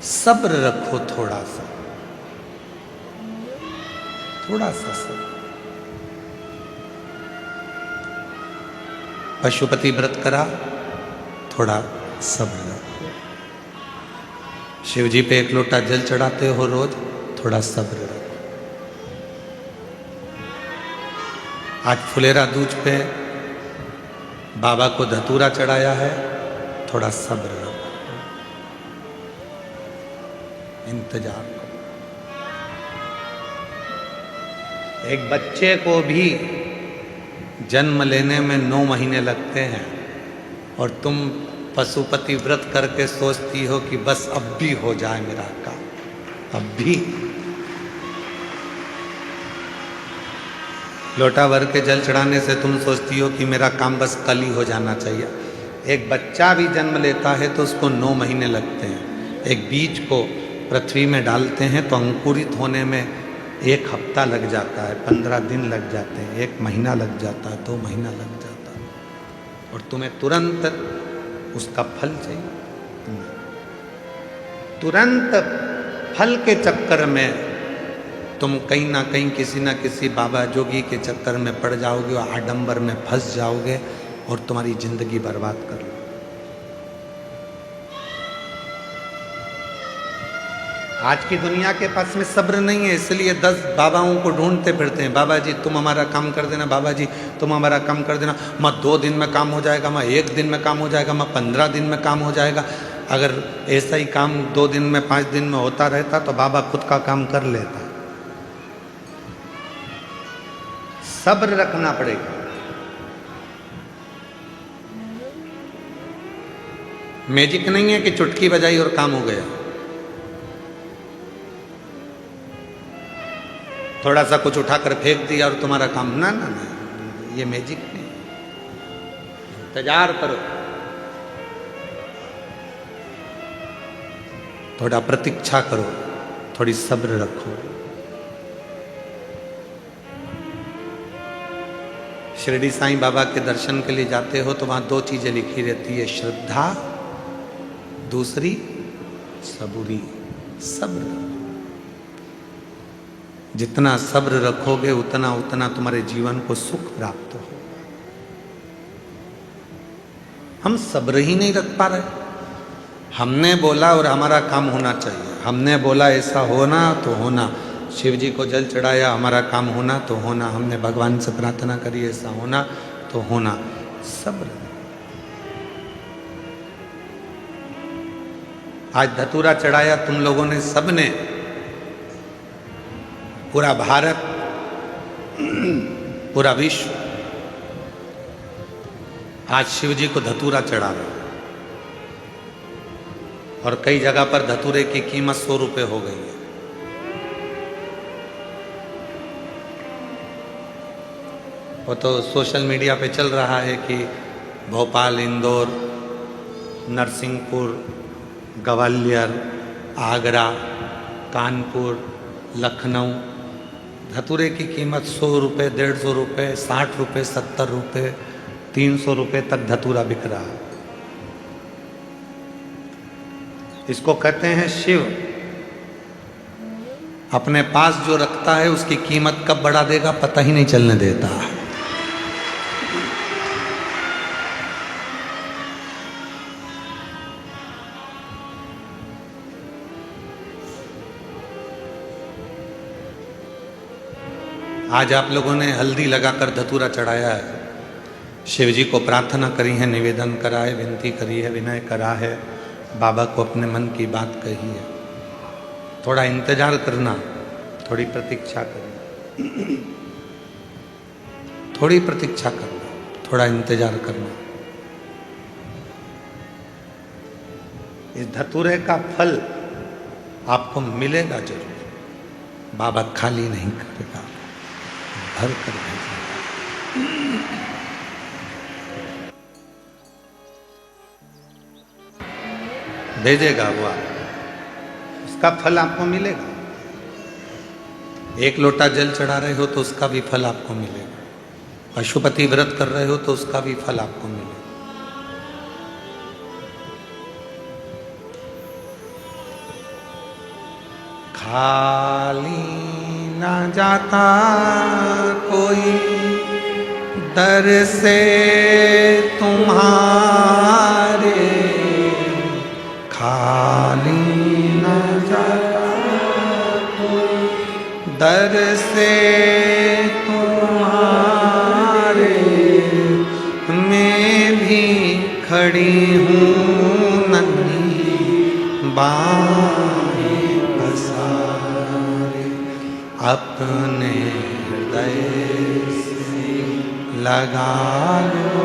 सब्र रखो थोड़ा सा, थोड़ा सा सब्र। पशुपति व्रत करा, थोड़ा सब्र रखो। शिव जी पे 1 लोटा जल चढ़ाते हो रोज, थोड़ा सब्र रखो। आज फुलेरा दूज पे बाबा को धतूरा चढ़ाया है, थोड़ा सब्र रखो, इंतजार करो। एक बच्चे को भी जन्म लेने में 9 महीने लगते हैं और तुम पशुपति व्रत करके सोचती हो कि बस अब भी हो जाए मेरा काम, अब भी। लोटा भर के जल चढ़ाने से तुम सोचती हो कि मेरा काम बस कल ही हो जाना चाहिए। एक बच्चा भी जन्म लेता है तो उसको 9 महीने लगते हैं। एक बीज को पृथ्वी में डालते हैं तो अंकुरित होने में 1 हफ्ता लग जाता है, 15 दिन लग जाते हैं, 1 महीना लग जाता है, 2 महीना लग जाता है, और तुम्हें तुरंत उसका फल चाहिए। तुरंत फल के चक्कर में तुम कहीं ना कहीं किसी ना किसी बाबा जोगी के चक्कर में पड़ जाओगे और आडंबर में फंस जाओगे और तुम्हारी जिंदगी बर्बाद कर लो। आज की दुनिया के पास में सब्र नहीं है, इसलिए 10 बाबाओं को ढूंढते फिरते हैं। बाबा जी तुम हमारा काम कर देना, बाबा जी तुम हमारा काम कर देना। मैं 2 दिन में काम हो जाएगा, मैं 1 दिन में काम हो जाएगा, मैं 15 दिन में काम हो जाएगा। अगर ऐसा ही काम 2 दिन में 5 दिन में होता रहता तो बाबा खुद का काम कर लेता। सब्र रखना पड़ेगा। मैजिक नहीं है कि चुटकी बजाई और काम हो गया। थोड़ा सा कुछ उठाकर फेंक दिया और तुम्हारा काम, ना ना ना, ये मैजिक नहीं। इंतजार करो, थोड़ा प्रतीक्षा करो, थोड़ी सब्र रखो। शिरडी साईं बाबा के दर्शन के लिए जाते हो तो वहां 2 चीजें लिखी रहती है, श्रद्धा, दूसरी सबूरी, सब्र। जितना सब्र रखोगे उतना उतना तुम्हारे जीवन को सुख प्राप्त हो। हम सब्र ही नहीं रख पा रहे। हमने बोला और हमारा काम होना चाहिए, हमने बोला ऐसा होना तो होना। शिव जी को जल चढ़ाया, हमारा काम होना तो होना। हमने भगवान से प्रार्थना करी, ऐसा होना तो होना। सब्र। आज धतूरा चढ़ाया तुम लोगों ने, सबने, पूरा भारत, पूरा विश्व आज शिव जी को धतूरा चढ़ा रहा है। और कई जगह पर धतूरे की कीमत 100 रुपये हो गई है। वो तो सोशल मीडिया पे चल रहा है कि भोपाल, इंदौर, नरसिंहपुर, ग्वालियर, आगरा, कानपुर, लखनऊ, धतूरे की कीमत 100 रुपये, 150 रुपये, 60 रुपये, 70 रुपये, 300 रुपये तक धतूरा बिक रहा है। इसको कहते हैं शिव अपने पास जो रखता है उसकी कीमत कब बढ़ा देगा पता ही नहीं चलने देता। आज आप लोगों ने हल्दी लगाकर धतूरा चढ़ाया है, शिव जी को प्रार्थना करी है, निवेदन करा है, विनती करी है, विनय करा है, बाबा को अपने मन की बात कही है। थोड़ा इंतजार करना, थोड़ी प्रतीक्षा करना, थोड़ी प्रतीक्षा करना, थोड़ा इंतजार करना। इस धतूरे का फल आपको मिलेगा जरूर। बाबा खाली नहीं करेगा, भर कर भेजेगा। भेजेगा वो, उसका फल आपको मिलेगा। 1 लोटा जल चढ़ा रहे हो तो उसका भी फल आपको मिलेगा। पशुपति व्रत कर रहे हो तो उसका भी फल आपको मिलेगा। खाली ना जाता कोई दर से तुम्हारे, खाली ना जाता कोई दर से तुम्हारे, मैं भी खड़ी हूँ नन्ही बाहें पसारे, अपने हृदय से लगा लो,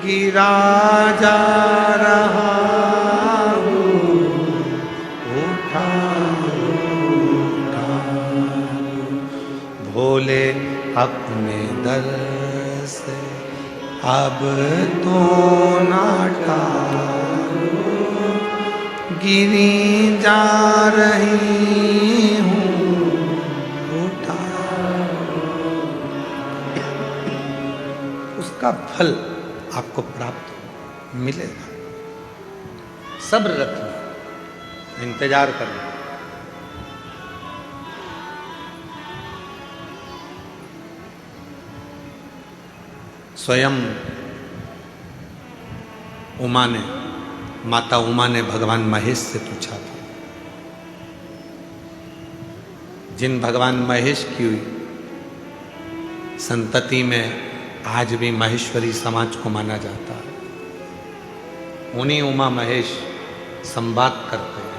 गिरा जा रहा हूँ, उठा भोले अपने दर से अब तो ना टालो, गिरी जा रही हूँ, उठा। उसका फल आपको प्राप्त मिलेगा। सब्र रखना, इंतजार करना। स्वयं माता उमा ने भगवान महेश से पूछा था। जिन भगवान महेश की संतति में आज भी महेश्वरी समाज को माना जाता है, उन्हीं उमा महेश संवाद करते हैं।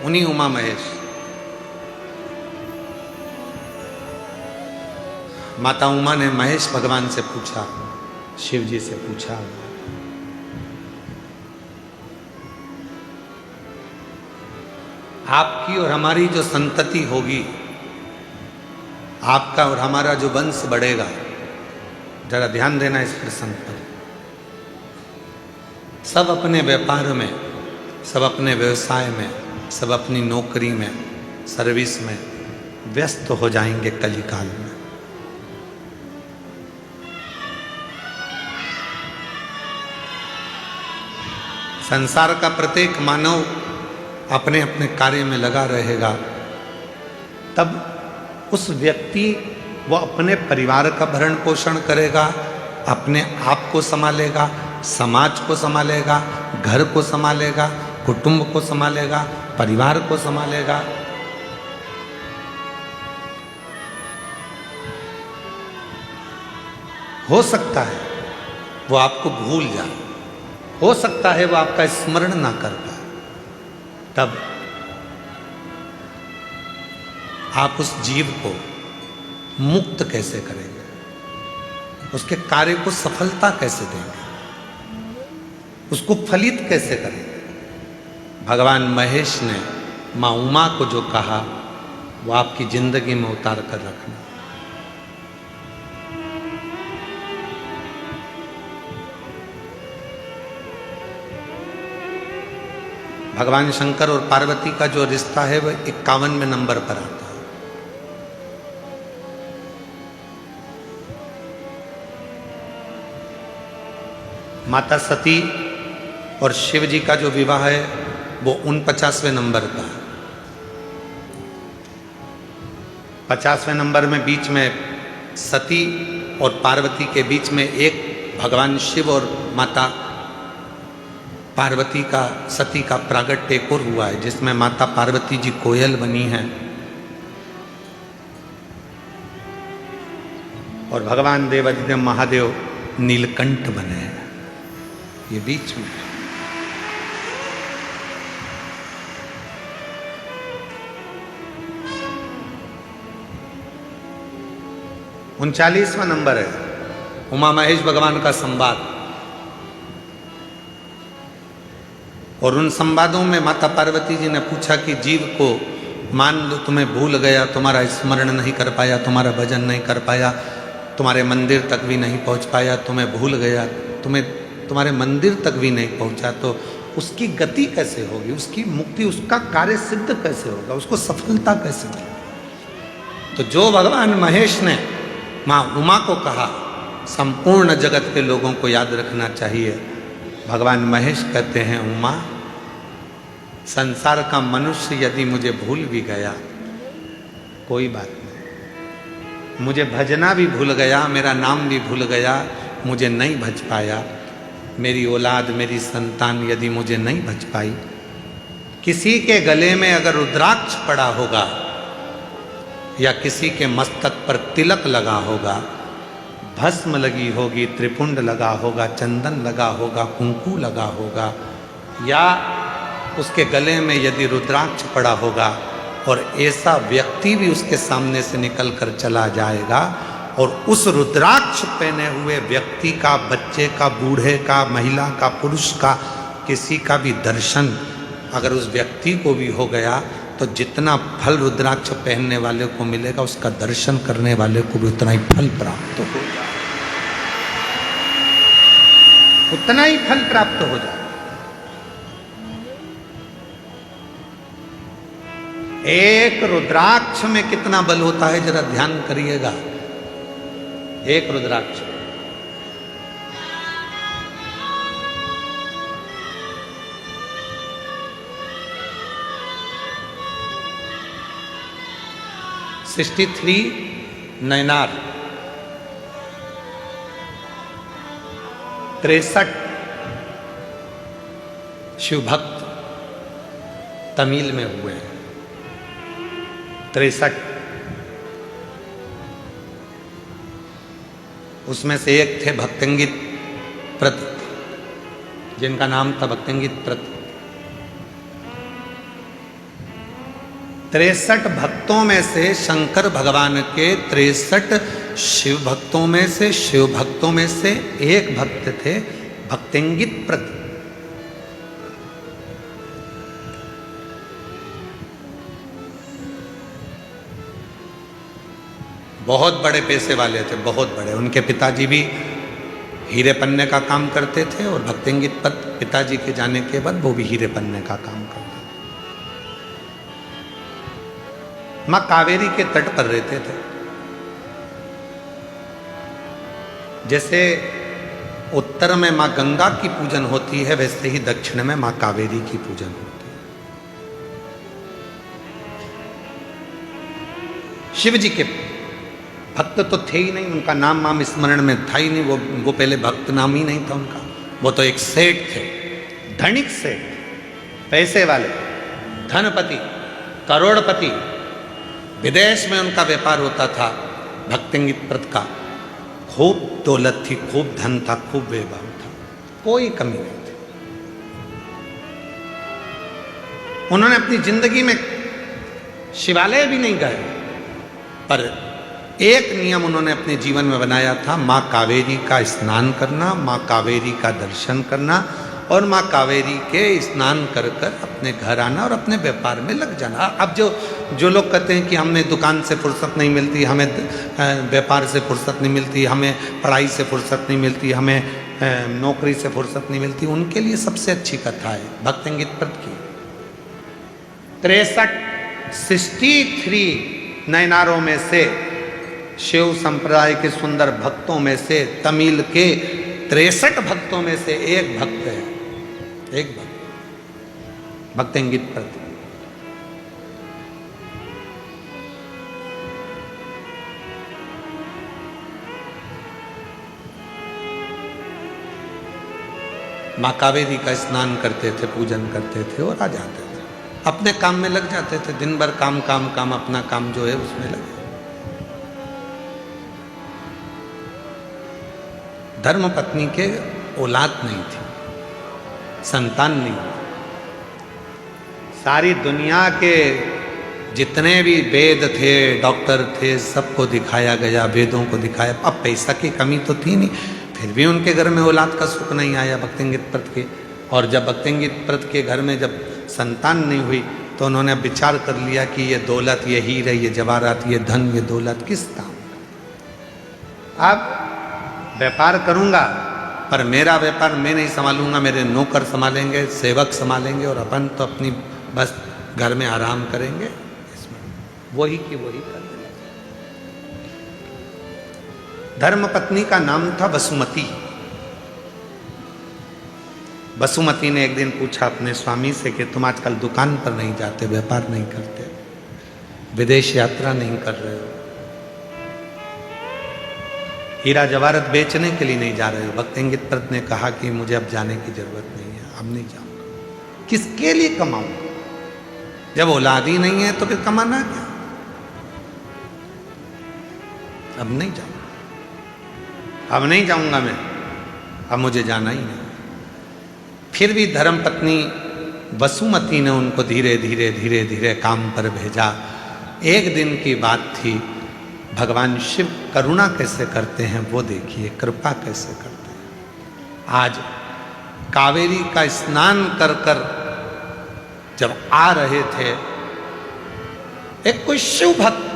उन्हीं उमा महेश माता उमा ने महेश भगवान से पूछा, शिव जी से पूछा, आपकी और हमारी जो संतति होगी, आपका और हमारा जो वंश बढ़ेगा, जरा ध्यान देना इस प्रसंग पर। सब अपने व्यापार में, सब अपने व्यवसाय में, सब अपनी नौकरी में, सर्विस में व्यस्त हो जाएंगे कलिकाल में। संसार का प्रत्येक मानव अपने अपने कार्य में लगा रहेगा, तब उस व्यक्ति वो अपने परिवार का भरण पोषण करेगा, अपने आप को संभालेगा, समाज को संभालेगा, घर को संभालेगा, कुटुंब को संभालेगा, परिवार को संभालेगा। हो सकता है वो आपको भूल जाए, हो सकता है वो आपका स्मरण ना कर पाए, तब आप उस जीव को मुक्त कैसे करेंगे, उसके कार्य को सफलता कैसे देंगे, उसको फलित कैसे करेंगे। भगवान महेश ने माँ उमा को जो कहा वो आपकी जिंदगी में उतार कर रखना। भगवान शंकर और पार्वती का जो रिश्ता है वह 51वें नंबर पर आता है। माता सती और शिव जी का जो विवाह है वो 49वें नंबर का है। 50वें नंबर में बीच में सती और पार्वती के बीच में एक भगवान शिव और माता पार्वती का, सती का प्रागट्य एक और हुआ है, जिसमें माता पार्वती जी कोयल बनी हैं और भगवान देवाधिदेव महादेव नीलकंठ बने हैं। ये बीच में 39वां नंबर है उमा महेश भगवान का संवाद। और उन संवादों में माता पार्वती जी ने पूछा कि जीव को मान लो तुम्हें भूल गया, तुम्हारा स्मरण नहीं कर पाया, तुम्हारा भजन नहीं कर पाया, तुम्हारे मंदिर तक भी नहीं पहुंच पाया, तुम्हें भूल गया, तुम्हारे मंदिर तक भी नहीं पहुंचा, तो उसकी गति कैसे होगी, उसकी मुक्ति, उसका कार्य सिद्ध कैसे होगा, उसको सफलता कैसे मिलेगी। तो जो भगवान महेश ने माँ उमा को कहा, संपूर्ण जगत के लोगों को याद रखना चाहिए। भगवान महेश कहते हैं, उमा संसार का मनुष्य यदि मुझे भूल भी गया कोई बात नहीं, मुझे भजना भी भूल गया, मेरा नाम भी भूल गया, मुझे नहीं भज पाया, मेरी औलाद मेरी संतान यदि मुझे नहीं भज पाई, किसी के गले में अगर रुद्राक्ष पड़ा होगा या किसी के मस्तक पर तिलक लगा होगा, भस्म लगी होगी, त्रिपुंड लगा होगा, चंदन लगा होगा, कुंकू लगा होगा, या उसके गले में यदि रुद्राक्ष पड़ा होगा और ऐसा व्यक्ति भी उसके सामने से निकल कर चला जाएगा और उस रुद्राक्ष पहने हुए व्यक्ति का, बच्चे का, बूढ़े का, महिला का, पुरुष का, किसी का भी दर्शन अगर उस व्यक्ति को भी हो गया तो जितना फल रुद्राक्ष पहनने वाले को मिलेगा उसका दर्शन करने वाले को भी उतना ही फल प्राप्त होगा, उतना ही फल प्राप्त हो जाए। एक रुद्राक्ष में कितना बल होता है जरा ध्यान करिएगा। एक रुद्राक्ष $63 नैनार, 63 शिव भक्त तमिल में हुए हैं। 63 उसमें से एक थे भक्तंगित प्रत, जिनका नाम था भक्तंगित प्रत। 63 भक्तों में से शंकर भगवान के 63 शिव भक्तों में से, शिव भक्तों में से एक भक्त थे भक्तंगित प्रत। बहुत बड़े पैसे वाले थे, बहुत बड़े। उनके पिताजी भी हीरे पन्ने का काम करते थे और भक्तंगित प्रत पिताजी के जाने के बाद वो भी हीरे पन्ने का काम करते थे। माँ कावेरी के तट पर रहते थे। जैसे उत्तर में माँ गंगा की पूजन होती है वैसे ही दक्षिण में माँ कावेरी की पूजन होती है। शिव जी के भक्त तो थे ही नहीं, उनका नाम माम स्मरण में था ही नहीं, वो पहले भक्त नाम ही नहीं था उनका। वो तो एक सेठ थे, धनिक सेठ, पैसे वाले, धनपति, करोड़पति। विदेश में उनका व्यापार होता था भक्तंगित प्रत का। खूब दौलत थी, खूब धन था, खूब वैभव था, कोई कमी नहीं थी। उन्होंने अपनी जिंदगी में शिवालय भी नहीं गए, पर एक नियम उन्होंने अपने जीवन में बनाया था, माँ कावेरी का स्नान करना, माँ कावेरी का दर्शन करना और माँ कावेरी के स्नान कर कर अपने घर आना और अपने व्यापार में लग जाना। अब जो लोग कहते हैं कि हमें दुकान से फुर्सत नहीं मिलती, हमें व्यापार से फुर्सत नहीं मिलती, हमें पढ़ाई से फुर्सत नहीं मिलती, हमें नौकरी से फुर्सत नहीं मिलती, उनके लिए सबसे अच्छी कथा है भक्तंगित प्रत की। 63 नैनारों में से, शिव संप्रदाय के सुंदर भक्तों में से, तमिल के 63 भक्तों में से एक भक्त है, एक भक्त भक्तंगित प्रत। माँ कावेरी का स्नान करते थे, पूजन करते थे और आ जाते थे, अपने काम में लग जाते थे। दिन भर काम काम काम, अपना काम जो है उसमें लगे। धर्म पत्नी के औलाद नहीं थी, संतान नहीं थी। सारी दुनिया के जितने भी वेद थे, डॉक्टर थे, सबको दिखाया गया, वेदों को दिखाया। अब पैसा की कमी तो थी नहीं, फिर भी उनके घर में औलाद का सुख नहीं आया भक्तंगित प्रत के। और जब भक्तंगित प्रत के घर में जब संतान नहीं हुई तो उन्होंने विचार कर लिया कि ये दौलत, ये हीरे, ये जवाहरात, ये धन, ये दौलत किस काम का। अब व्यापार करूँगा पर मेरा व्यापार मैं नहीं संभालूंगा, मेरे नौकर संभालेंगे, सेवक संभालेंगे और अपन तो अपनी बस घर में आराम करेंगे, इसमें वही की वही कर देंगे। धर्मपत्नी का नाम था वसुमती। वसुमती ने एक दिन पूछा अपने स्वामी से कि तुम आजकल दुकान पर नहीं जाते, व्यापार नहीं करते, विदेश यात्रा नहीं कर रहे हो, हीरा जवाहरत बेचने के लिए नहीं जा रहे हो। भक्तेंगित प्रत ने कहा कि मुझे अब जाने की जरूरत नहीं है, अब नहीं जाऊंगा। किसके लिए कमाऊंगा? जब औलाद ही नहीं है तो फिर कमाना क्या? अब नहीं जाऊंगा, अब नहीं जाऊंगा मैं, अब मुझे जाना ही नहीं। फिर भी धर्मपत्नी वसुमती ने उनको धीरे धीरे धीरे धीरे काम पर भेजा। एक दिन की बात थी। भगवान शिव करुणा कैसे करते हैं वो देखिए, कृपा कैसे करते हैं। आज कावेरी का स्नान कर कर जब आ रहे थे, एक कोई शिव भक्त,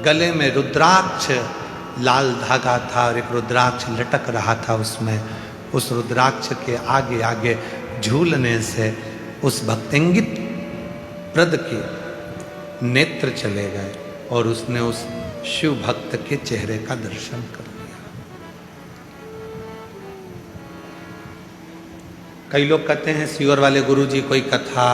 गले में रुद्राक्ष लाल धागा था और एक रुद्राक्ष लटक रहा था उसमें। उस रुद्राक्ष के आगे आगे झूलने से उस भक्तेंगित प्रद के नेत्र चले गए और उसने उस शिव भक्त के चेहरे का दर्शन कर लिया। कई लोग कहते हैं सीहोर वाले गुरुजी कोई कथा,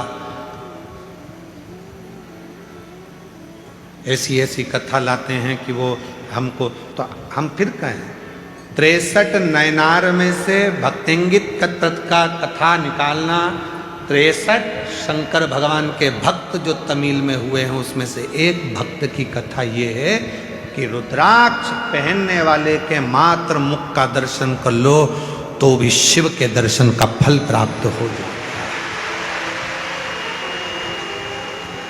ऐसी ऐसी कथा लाते हैं कि वो हमको, तो हम फिर कहें 63 नयनार में से भक्तेंगित प्रद का कथा निकालना। 63 शंकर भगवान के भक्त जो तमिल में हुए हैं उसमें से एक भक्त की कथा ये है कि रुद्राक्ष पहनने वाले के मात्र मुख का दर्शन कर लो तो भी शिव के दर्शन का फल प्राप्त हो जाए।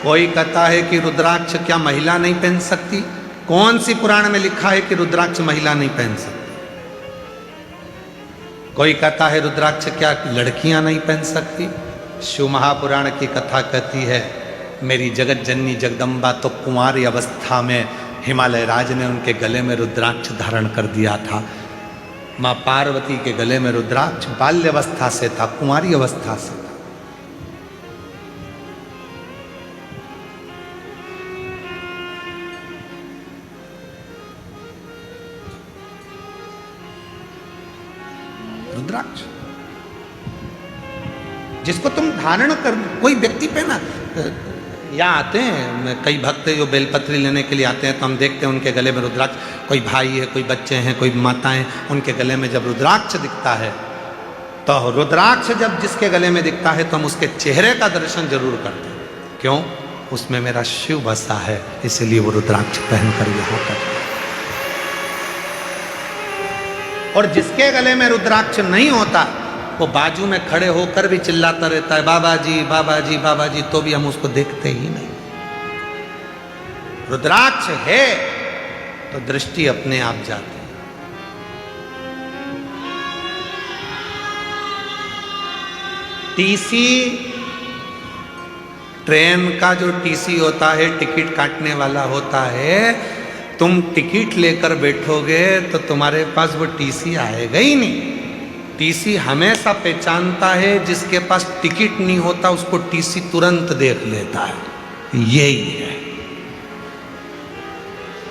कोई कहता है कि रुद्राक्ष क्या महिला नहीं पहन सकती? कौन सी पुराण में लिखा है कि रुद्राक्ष महिला नहीं पहन सकती? कोई कहता है रुद्राक्ष क्या लड़कियां नहीं पहन सकती? शिव महापुराण की कथा कहती है मेरी जगत जननी जगदम्बा तो कुंवारी अवस्था में हिमालय राज ने उनके गले में रुद्राक्ष धारण कर दिया था। माँ पार्वती के गले में रुद्राक्ष बाल्यावस्था से था, कुंवारी अवस्था से था। रुद्राक्ष जिसको तुम धारण कर, कोई व्यक्ति पे ना, यहाँ आते हैं कई भक्त जो बेलपत्री लेने के लिए आते हैं तो हम देखते हैं उनके गले में रुद्राक्ष, कोई भाई है, कोई बच्चे हैं, कोई माताएं, उनके गले में जब रुद्राक्ष दिखता है तो रुद्राक्ष जब जिसके गले में दिखता है तो हम उसके चेहरे का दर्शन जरूर करते हैं। क्यों? उसमें मेरा शिव बसा है, इसलिए वो रुद्राक्ष पहनकर यहाँ कर। और जिसके गले में रुद्राक्ष नहीं होता वो बाजू में खड़े होकर भी चिल्लाता रहता है बाबा जी बाबा जी बाबा जी, तो भी हम उसको देखते ही नहीं। रुद्राक्ष है तो दृष्टि अपने आप जाती है। टीसी, ट्रेन का जो टीसी होता है, टिकट काटने वाला होता है, तुम टिकट लेकर बैठोगे तो तुम्हारे पास वो टीसी आएगा ही नहीं। टीसी हमेशा पहचानता है, जिसके पास टिकट नहीं होता उसको टीसी तुरंत देख लेता है। यही है।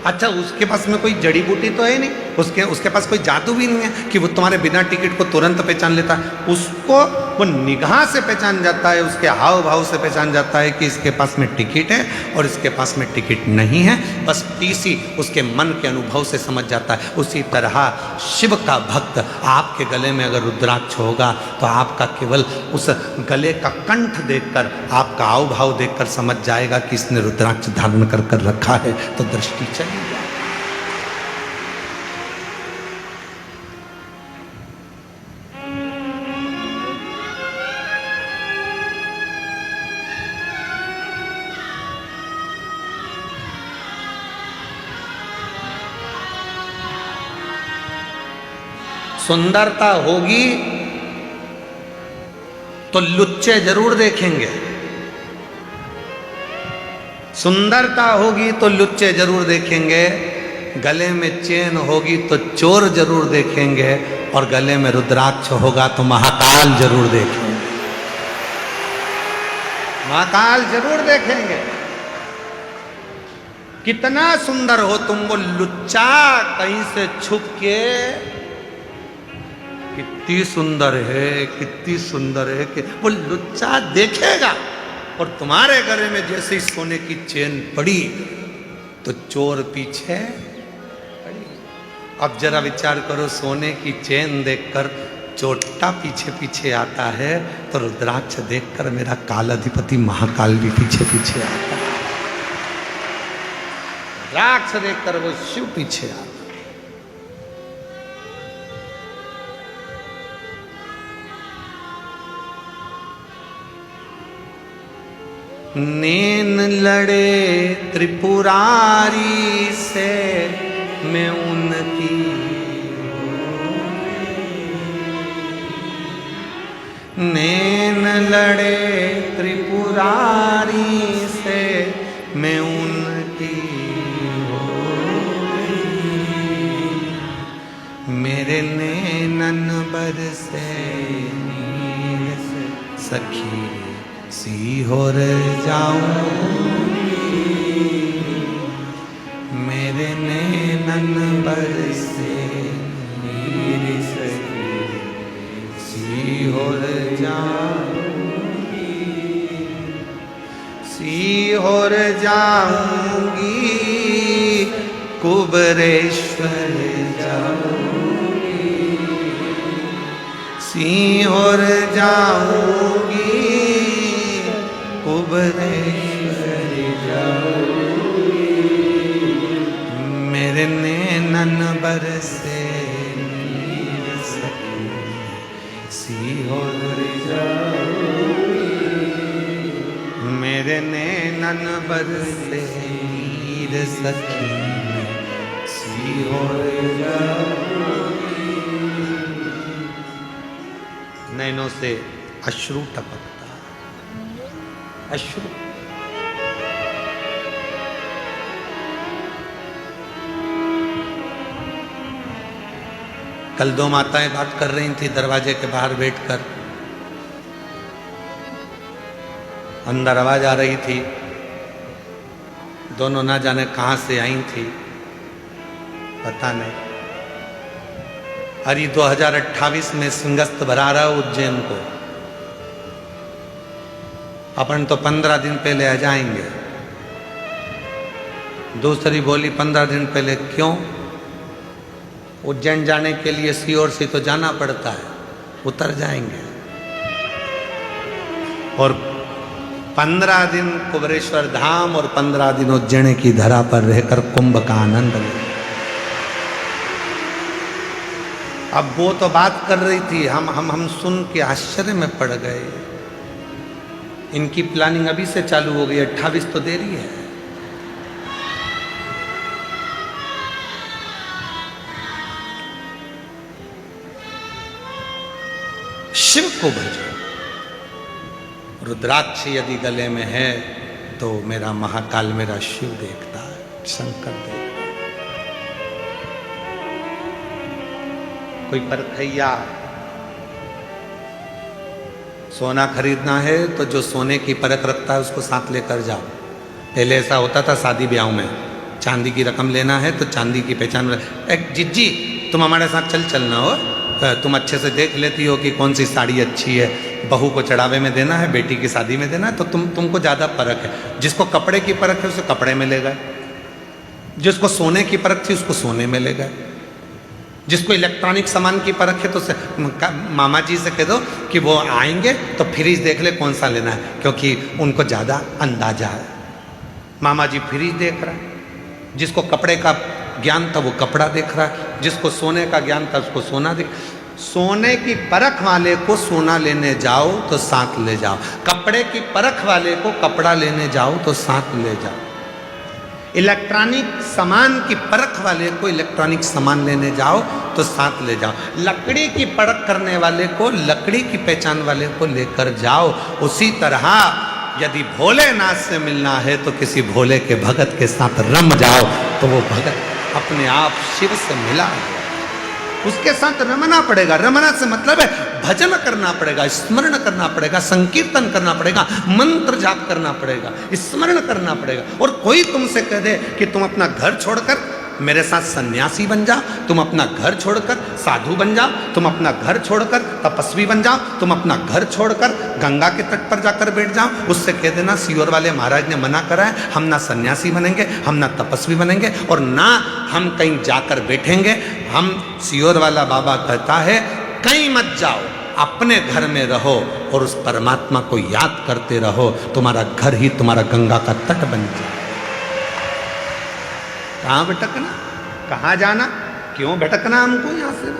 अच्छा, उसके पास में कोई जड़ी बूटी तो है नहीं, उसके पास कोई जादू भी नहीं है कि वो तुम्हारे बिना टिकट को तुरंत पहचान लेता है। उसको वो निगाह से पहचान जाता है, उसके हाव भाव से पहचान जाता है कि इसके पास में टिकट है और इसके पास में टिकट नहीं है। बस टीसी उसके मन के अनुभव से समझ जाता है। उसी तरह शिव का भक्त आपके गले में अगर रुद्राक्ष होगा तो आपका केवल उस गले का कंठ देखकर, आपका हाव भाव देखकर समझ जाएगा कि इसने रुद्राक्ष धारण कर रखा है, तो दृष्टि चली। सुंदरता होगी तो लुच्चे जरूर देखेंगे, सुंदरता होगी तो लुच्चे जरूर देखेंगे, गले में चेन होगी तो चोर जरूर देखेंगे, और गले में रुद्राक्ष होगा तो महाकाल जरूर देखेंगे। महाकाल जरूर देखेंगे। कितना सुंदर हो तुम, वो लुच्चा कहीं से छुप के कितनी सुंदर है, कितनी सुंदर है कि वो लुच्चा देखेगा। और तुम्हारे गले में जैसे ही सोने की चेन पड़ी तो चोर पीछे पड़ी। अब जरा विचार करो, सोने की चेन देखकर चोटा पीछे पीछे आता है, तो रुद्राक्ष देखकर मेरा कालाधिपति महाकाल भी पीछे पीछे आता है। रुद्राक्ष देखकर वो शिव पीछे आता है। नैन लड़े त्रिपुरारी से मैं उनकी, नैन लड़े त्रिपुरारी से मैं उनकी हो गई। मेरे नैनन बरसे नीर से सखी सीहोर जाऊंगी। मेरे नैनन बरसे नीर से सीहोर जाऊंगी, सीहोर जाऊंगी, कुबरेश्वर जाऊंगी, सीहोर जाऊंगी, कुबरेश्वर जाऊंगी। मेरे नैनन बरसे नीर सखी सीहोर जाऊंगी। मेरे नैनन बरसे नीर सखी सीहोर जाऊंगी। नैनों से अश्रु टपकता, अश्रु। कल दो माताएं बात कर रही थी दरवाजे के बाहर बैठकर, अंदर आवाज आ रही थी, दोनों ना जाने कहां से आई थी, पता नहीं। अरे 2028 में सिंहस्थ भरा रहा उज्जैन को, अपन तो 15 दिन पहले आ जाएंगे। दूसरी बोली 15 दिन पहले क्यों? उज्जैन जाने के लिए सीहोर से तो जाना पड़ता है, उतर जाएंगे। और 15 दिन कुबरेश्वर धाम और 15 दिन उज्जैन की धरा पर रहकर कुंभ का आनंद ले। अब वो तो बात कर रही थी, हम सुन के आश्चर्य में पड़ गए। इनकी प्लानिंग अभी से चालू हो गई, 28 तो देरी है। शिव को भजो, रुद्राक्ष यदि गले में है तो मेरा महाकाल मेरा शिव देखता है, शंकर देखता है। कोई परखैया सोना खरीदना है तो जो सोने की परख रखता है उसको साथ लेकर जाओ। पहले ऐसा होता था शादी ब्याह में, चांदी की रकम लेना है तो चांदी की पहचान। एक जिज्जी तुम हमारे साथ चलना हो, तुम अच्छे से देख लेती हो कि कौन सी साड़ी अच्छी है, बहू को चढ़ावे में देना है, बेटी की शादी में देना है, तो तुमको ज़्यादा परख है। जिसको कपड़े की परख है उसे कपड़े में ले गए, जिसको सोने की परख थी उसको सोने में ले गए, जिसको इलेक्ट्रॉनिक सामान की परख है तो मामा जी से कह दो कि वो आएंगे तो फ्रिज देख ले कौन सा लेना है, क्योंकि उनको ज़्यादा अंदाजा है। मामा जी फ्रिज देख रहा है, जिसको कपड़े का ज्ञान था वो कपड़ा देख रहा है, जिसको सोने का ज्ञान था उसको सोना देख। सोने की परख वाले को सोना लेने जाओ तो साथ ले जाओ, कपड़े की परख वाले को कपड़ा लेने जाओ तो साथ ले जाओ, इलेक्ट्रॉनिक सामान की परख वाले को इलेक्ट्रॉनिक सामान लेने जाओ तो साथ ले जाओ, लकड़ी की परख करने वाले को लकड़ी की पहचान वाले को लेकर जाओ। उसी तरह यदि भोलेनाथ से मिलना है तो किसी भोले के भगत के साथ रम जाओ तो वो भगत अपने आप शिव से मिला है। उसके साथ रमना पड़ेगा। रमना से मतलब है भजन करना पड़ेगा, स्मरण करना पड़ेगा, संकीर्तन करना पड़ेगा, मंत्र जाप करना पड़ेगा, स्मरण करना पड़ेगा। और कोई तुमसे कह दे कि तुम अपना घर छोड़कर मेरे साथ सन्यासी बन जाओ, तुम अपना घर छोड़कर साधु बन जाओ, तुम अपना घर छोड़कर तपस्वी बन जाओ, तुम अपना घर छोड़कर गंगा के तट पर जाकर बैठ जाओ, उससे कह देना सीहोर वाले महाराज ने मना करा है, हम ना सन्यासी बनेंगे, हम ना तपस्वी बनेंगे और ना हम कहीं जाकर बैठेंगे। हम सीहोर वाला बाबा कहता है कहीं मत जाओ, अपने घर में रहो और उस परमात्मा को याद करते रहो, तुम्हारा घर ही तुम्हारा गंगा का तट बन जाए। कहाँ भटकना, कहाँ जाना, क्यों भटकना हमको यहां से?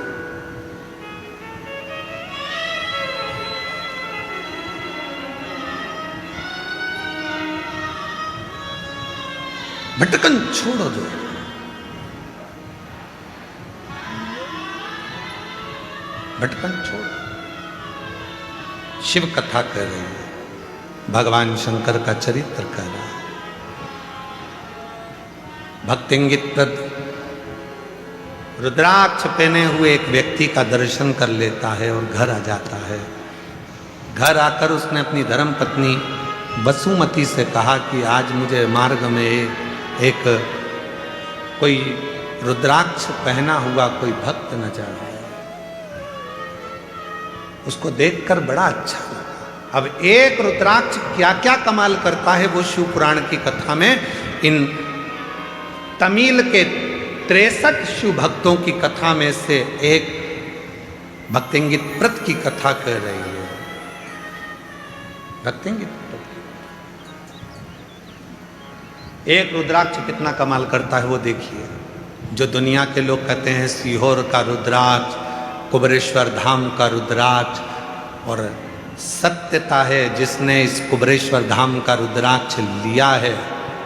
भटकन छोड़ो दो, भटकन छोड़ो। शिव कथा कर रही है, भगवान शंकर का चरित्र कर रहा है। भक्तिंगित प्रद रुद्राक्ष पहने हुए एक व्यक्ति का दर्शन कर लेता है और घर आ जाता है। घर आकर उसने अपनी धर्म पत्नी वसुमती से कहा कि आज मुझे मार्ग में एक कोई रुद्राक्ष पहना हुआ कोई भक्त नजर आया, उसको देखकर बड़ा अच्छा लगा। अब एक रुद्राक्ष क्या क्या कमाल करता है वो शिव पुराण की कथा में इन तमिल के 63 शिव भक्तों की कथा में से एक भक्तिंगित प्रत की कथा कर रही है। भक्तिंगित प्रत एक रुद्राक्ष कितना कमाल करता है वो देखिए। जो दुनिया के लोग कहते हैं सीहोर का रुद्राक्ष, कुबरेश्वर धाम का रुद्राक्ष, और सत्यता है जिसने इस कुबरेश्वर धाम का रुद्राक्ष लिया है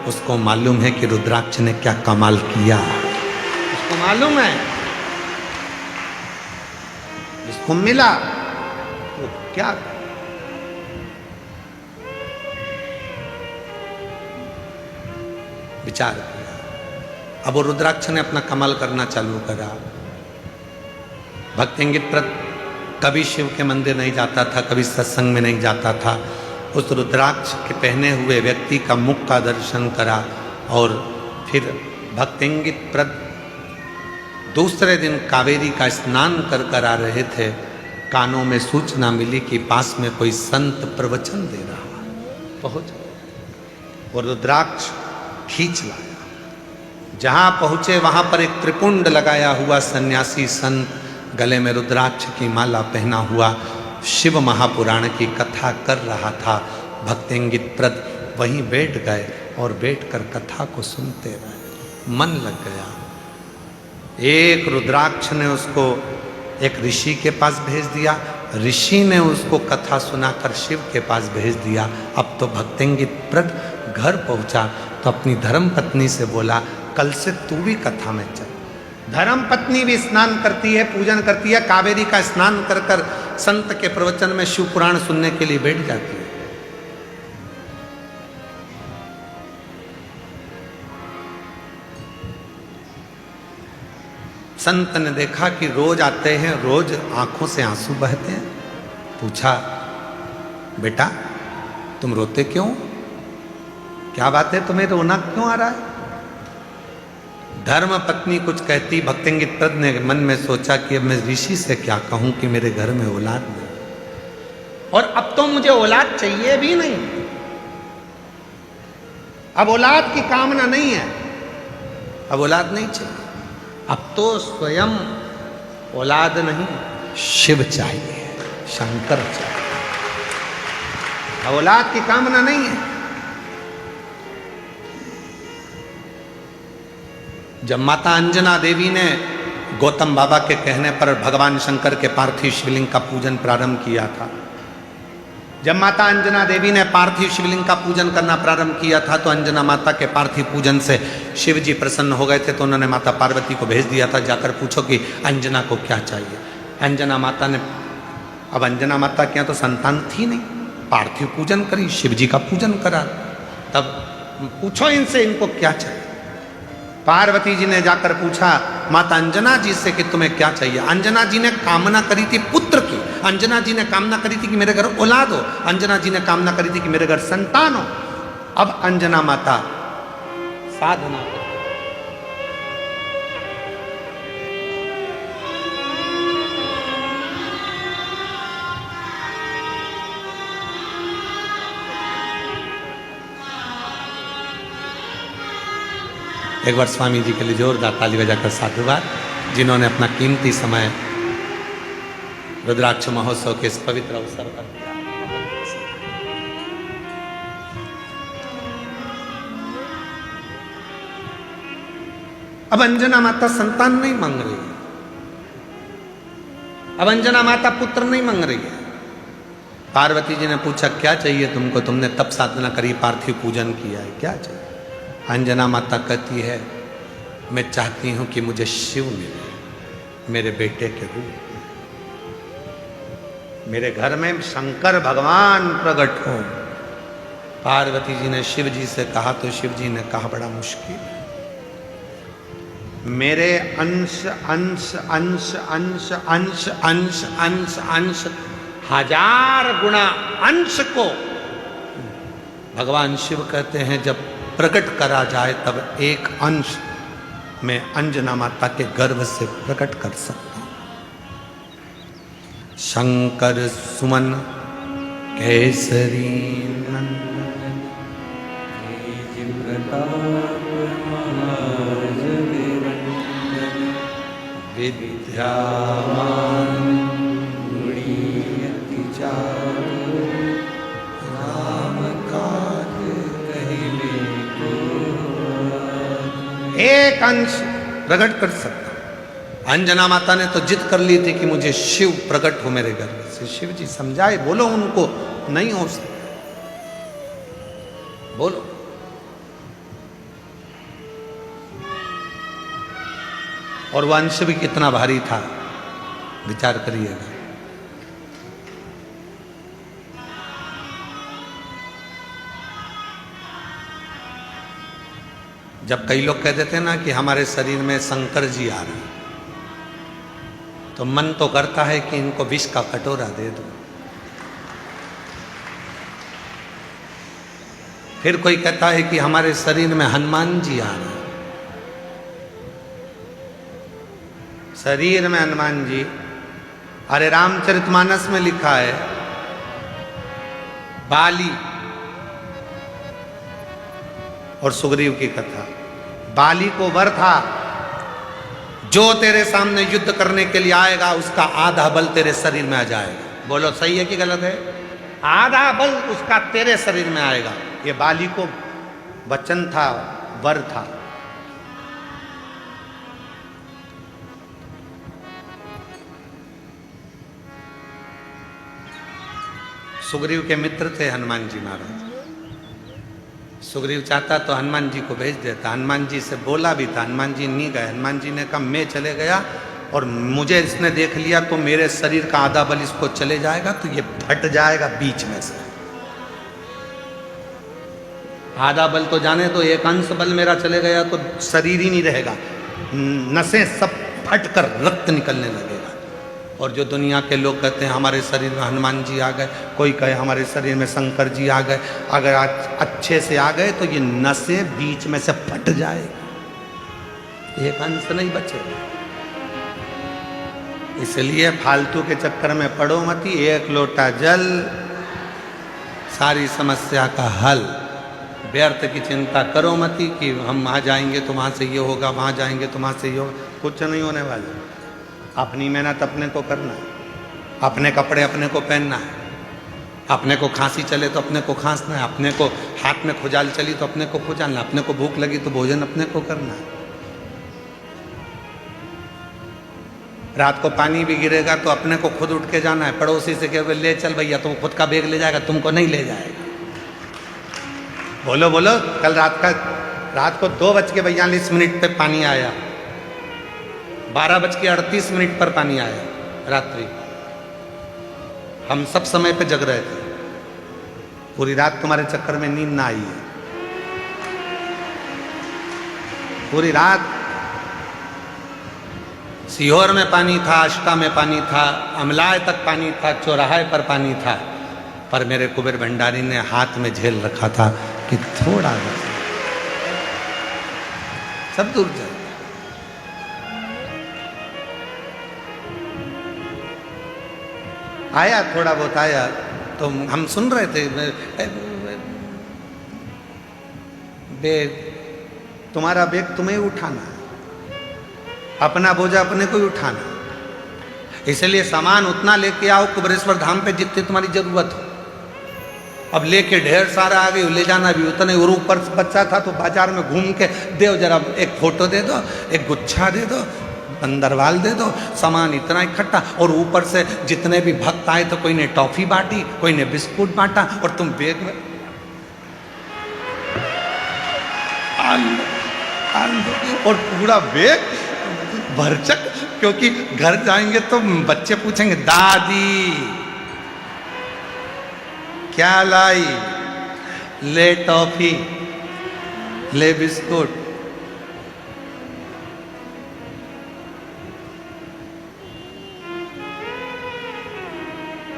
उसको मालूम है कि रुद्राक्ष ने क्या कमाल किया, उसको मालूम है। जिसको मिला वो क्या विचार किया। अब वो रुद्राक्ष ने अपना कमाल करना चालू करा। भक्तिंगित प्रत कभी शिव के मंदिर नहीं जाता था, कभी सत्संग में नहीं जाता था। उस रुद्राक्ष के पहने हुए व्यक्ति का मुख का दर्शन करा और फिर भक्तिंगित प्रद दूसरे दिन कावेरी का स्नान कर आ रहे थे। कानों में सूचना मिली कि पास में कोई संत प्रवचन दे रहा। पहुंच और रुद्राक्ष खींच लाया। जहां पहुंचे वहां पर एक त्रिपुंड लगाया हुआ सन्यासी संत गले में रुद्राक्ष की माला पहना हुआ शिव महापुराण की कथा कर रहा था। भक्तिंगित प्रद वहीं बैठ गए और बैठकर कथा को सुनते रहे। मन लग गया। एक रुद्राक्ष ने उसको एक ऋषि के पास भेज दिया, ऋषि ने उसको कथा सुनाकर शिव के पास भेज दिया। अब तो भक्तिंगित प्रद घर पहुंचा तो अपनी धर्म पत्नी से बोला कल से तू भी कथा में चल। धर्म पत्नी भी स्नान करती है, पूजन करती है, कावेरी का स्नान कर कर संत के प्रवचन में शिव पुराण सुनने के लिए बैठ जाती है। संत ने देखा कि रोज आते हैं, रोज आंखों से आंसू बहते हैं। पूछा बेटा तुम रोते क्यों, क्या बात है, तुम्हें रोना क्यों आ रहा है? धर्म पत्नी कुछ कहती। भक्तिंगित प्रद ने मन में सोचा कि अब मैं ऋषि से क्या कहूं कि मेरे घर में औलाद नहीं, और अब तो मुझे औलाद चाहिए भी नहीं, अब औलाद की कामना नहीं है, अब औलाद नहीं चाहिए, अब तो स्वयं औलाद नहीं शिव चाहिए, शंकर चाहिए, अब औलाद की कामना नहीं है। जब माता अंजना देवी ने गौतम बाबा के कहने पर भगवान शंकर के पार्थिव शिवलिंग का पूजन प्रारंभ किया था, जब माता अंजना देवी ने पार्थिव शिवलिंग का पूजन करना प्रारंभ किया था तो अंजना माता के पार्थिव पूजन से शिव जी प्रसन्न हो गए थे। तो उन्होंने माता पार्वती को भेज दिया था, जाकर पूछो कि अंजना को क्या चाहिए। अंजना माता ने, अब अंजना माता के यहाँ तो संतान थी नहीं, पार्थिव पूजन करी, शिव जी का पूजन करा, तब पूछो इनसे इनको क्या चाहिए। पार्वती जी ने जाकर पूछा माता अंजना जी से कि तुम्हें क्या चाहिए। अंजना जी ने कामना करी थी पुत्र की, अंजना जी ने कामना करी थी कि मेरे घर औलाद हो, अंजना जी ने कामना करी थी कि मेरे घर संतान हो। अब अंजना माता साधना कर, एक बार स्वामी जी के लिए जोरदार ताली बजाकर साधुवाद, जिन्होंने अपना कीमती समय रुद्राक्ष महोत्सव के इस पवित्र अवसर पर दिया। अब अंजना माता संतान नहीं मांग रही है, अब अंजना माता पुत्र नहीं मांग रही है। पार्वती जी ने पूछा क्या चाहिए तुमको, तुमने तप साधना करी, पार्थिव पूजन किया है, क्या चाहिए। अंजना माता कहती है मैं चाहती हूं कि मुझे शिव मिले, मेरे बेटे के रूप, मेरे घर में शंकर भगवान प्रकट हो। पार्वती जी ने शिव जी से कहा तो शिव जी ने कहा बड़ा मुश्किल है, मेरे अंश अंश अंश अंश अंश अंश अंश अंश 1000 गुना अंश को भगवान शिव कहते हैं जब प्रकट करा जाए तब एक अंश मैं अंजना माता के गर्भ से प्रकट कर सकता हूं। शंकर सुमन केसरी नंदन विद्यावान गुणियति चारु राम काज कहिबे को, एक अंश प्रकट कर सकता। अंजना माता ने तो जिद कर ली थी कि मुझे शिव प्रकट हो मेरे गर्भ से। शिव जी समझाए, बोलो उनको नहीं हो सकता, बोलो। और वह अंश भी कितना भारी था विचार करिएगा। जब कई लोग कह देते हैं ना कि हमारे शरीर में शंकर जी आ रहे हैं, तो मन तो करता है कि इनको विष का कटोरा दे दो। फिर कोई कहता है कि हमारे शरीर में हनुमान जी आ रहे हैं, शरीर में हनुमान जी। अरे रामचरितमानस में लिखा है, बाली और सुग्रीव की कथा। बाली को वर था, जो तेरे सामने युद्ध करने के लिए आएगा उसका आधा बल तेरे शरीर में आ जाएगा। बोलो सही है कि गलत है? आधा बल उसका तेरे शरीर में आएगा। ये बाली को वचन था, वर था। सुग्रीव के मित्र थे हनुमान जी महाराज। सुग्रीव चाहता तो हनुमान जी को भेज देता, हनुमान जी से बोला भी था, हनुमान जी नहीं गए। हनुमान जी ने कहा मैं चले गया और मुझे इसने देख लिया तो मेरे शरीर का आधा बल इसको चले जाएगा, तो ये फट जाएगा बीच में से। आधा बल तो जाने तो, एक अंश बल मेरा चले गया तो शरीर ही नहीं रहेगा, नसें सब फट कर रक्त निकलने लगेगा। और जो दुनिया के लोग कहते हैं हमारे शरीर में हनुमान जी आ गए, कोई कहे हमारे शरीर में शंकर जी आ गए, अगर अच्छे से आ गए तो ये नसें बीच में से फट जाएगी, एक अंश नहीं बचेगा। इसलिए फालतू के चक्कर में पड़ो मती, एक लोटा जल सारी समस्या का हल। व्यर्थ की चिंता करो मती कि हम वहाँ जाएंगे तो वहाँ से ये होगा, वहाँ जाएंगे तो वहाँ से ये होगा, कुछ नहीं होने वाला। अपनी मेहनत अपने को करना है, अपने कपड़े अपने को पहनना है, अपने को खांसी चले तो अपने को खांसना है, अपने को हाथ में खुजाल चली तो अपने को खुजालना, अपने को भूख लगी तो भोजन अपने को करना है। रात को पानी भी गिरेगा तो अपने को खुद उठ के जाना है, पड़ोसी से कहोगे ले चल भैया, तो खुद का बैग ले जाएगा, तुमको नहीं ले जाएगा। बोलो बोलो, कल रात को 2:42 पे पानी आया, 12:38 पर पानी आया रात्रि। हम सब समय पे जग रहे थे, पूरी रात तुम्हारे चक्कर में नींद ना आई है। पूरी रात सीहोर में पानी था, अष्टा में पानी था, अमलाय तक पानी था, चौराहे पर पानी था, पर मेरे कुबेर भंडारी ने हाथ में झेल रखा था कि थोड़ा सब दूर जाए। आया थोड़ा बहुत आया तो हम सुन रहे थे, बेग तुम्हारा बेग तुम्हें उठाना, अपना बोझा अपने को ही उठाना, इसलिए सामान उतना लेके आओ कुबेरेश्वर धाम पे जितनी तुम्हारी जरूरत हो। अब लेके ढेर सारा आ गई, ले जाना भी उतने। और ऊपर बच्चा था तो बाजार में घूम के दो जरा, एक फोटो दे दो, एक गुच्छा दे दो, बंदरवाल दे दो, सामान इतना इकट्ठा। और ऊपर से जितने भी भक्त आए तो कोई ने टॉफी बांटी, कोई ने बिस्कुट बांटा, और तुम बैग में और पूरा बैग भरचक। क्योंकि घर जाएंगे तो बच्चे पूछेंगे दादी क्या लाई, ले टॉफी, ले बिस्कुट।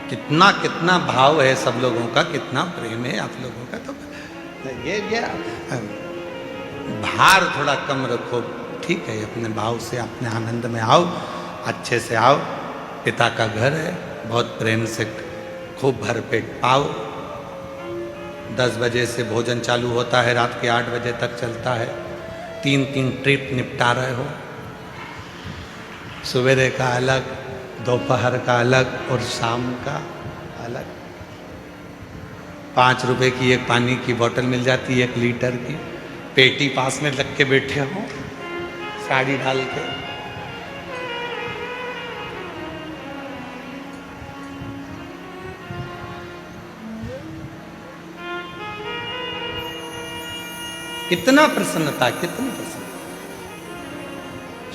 कितना कितना भाव है सब लोगों का, कितना प्रेम है आप लोगों का। तो ये भार थोड़ा कम रखो, ठीक है, अपने भाव से अपने आनंद में आओ, अच्छे से आओ। पिता का घर है, बहुत प्रेम से खूब भरपेट पाओ। 10 बजे से भोजन चालू होता है, रात के 8 बजे तक चलता है। 3 ट्रिप निपटा रहे हो, सवेरे का अलग, दोपहर का अलग और शाम का अलग। 5 रुपए की एक पानी की बोतल मिल जाती है, 1 लीटर की। पेटी पास में लग के बैठे हो, साड़ी डाल के। कितना प्रसन्नता, कितनी प्रसन्नता,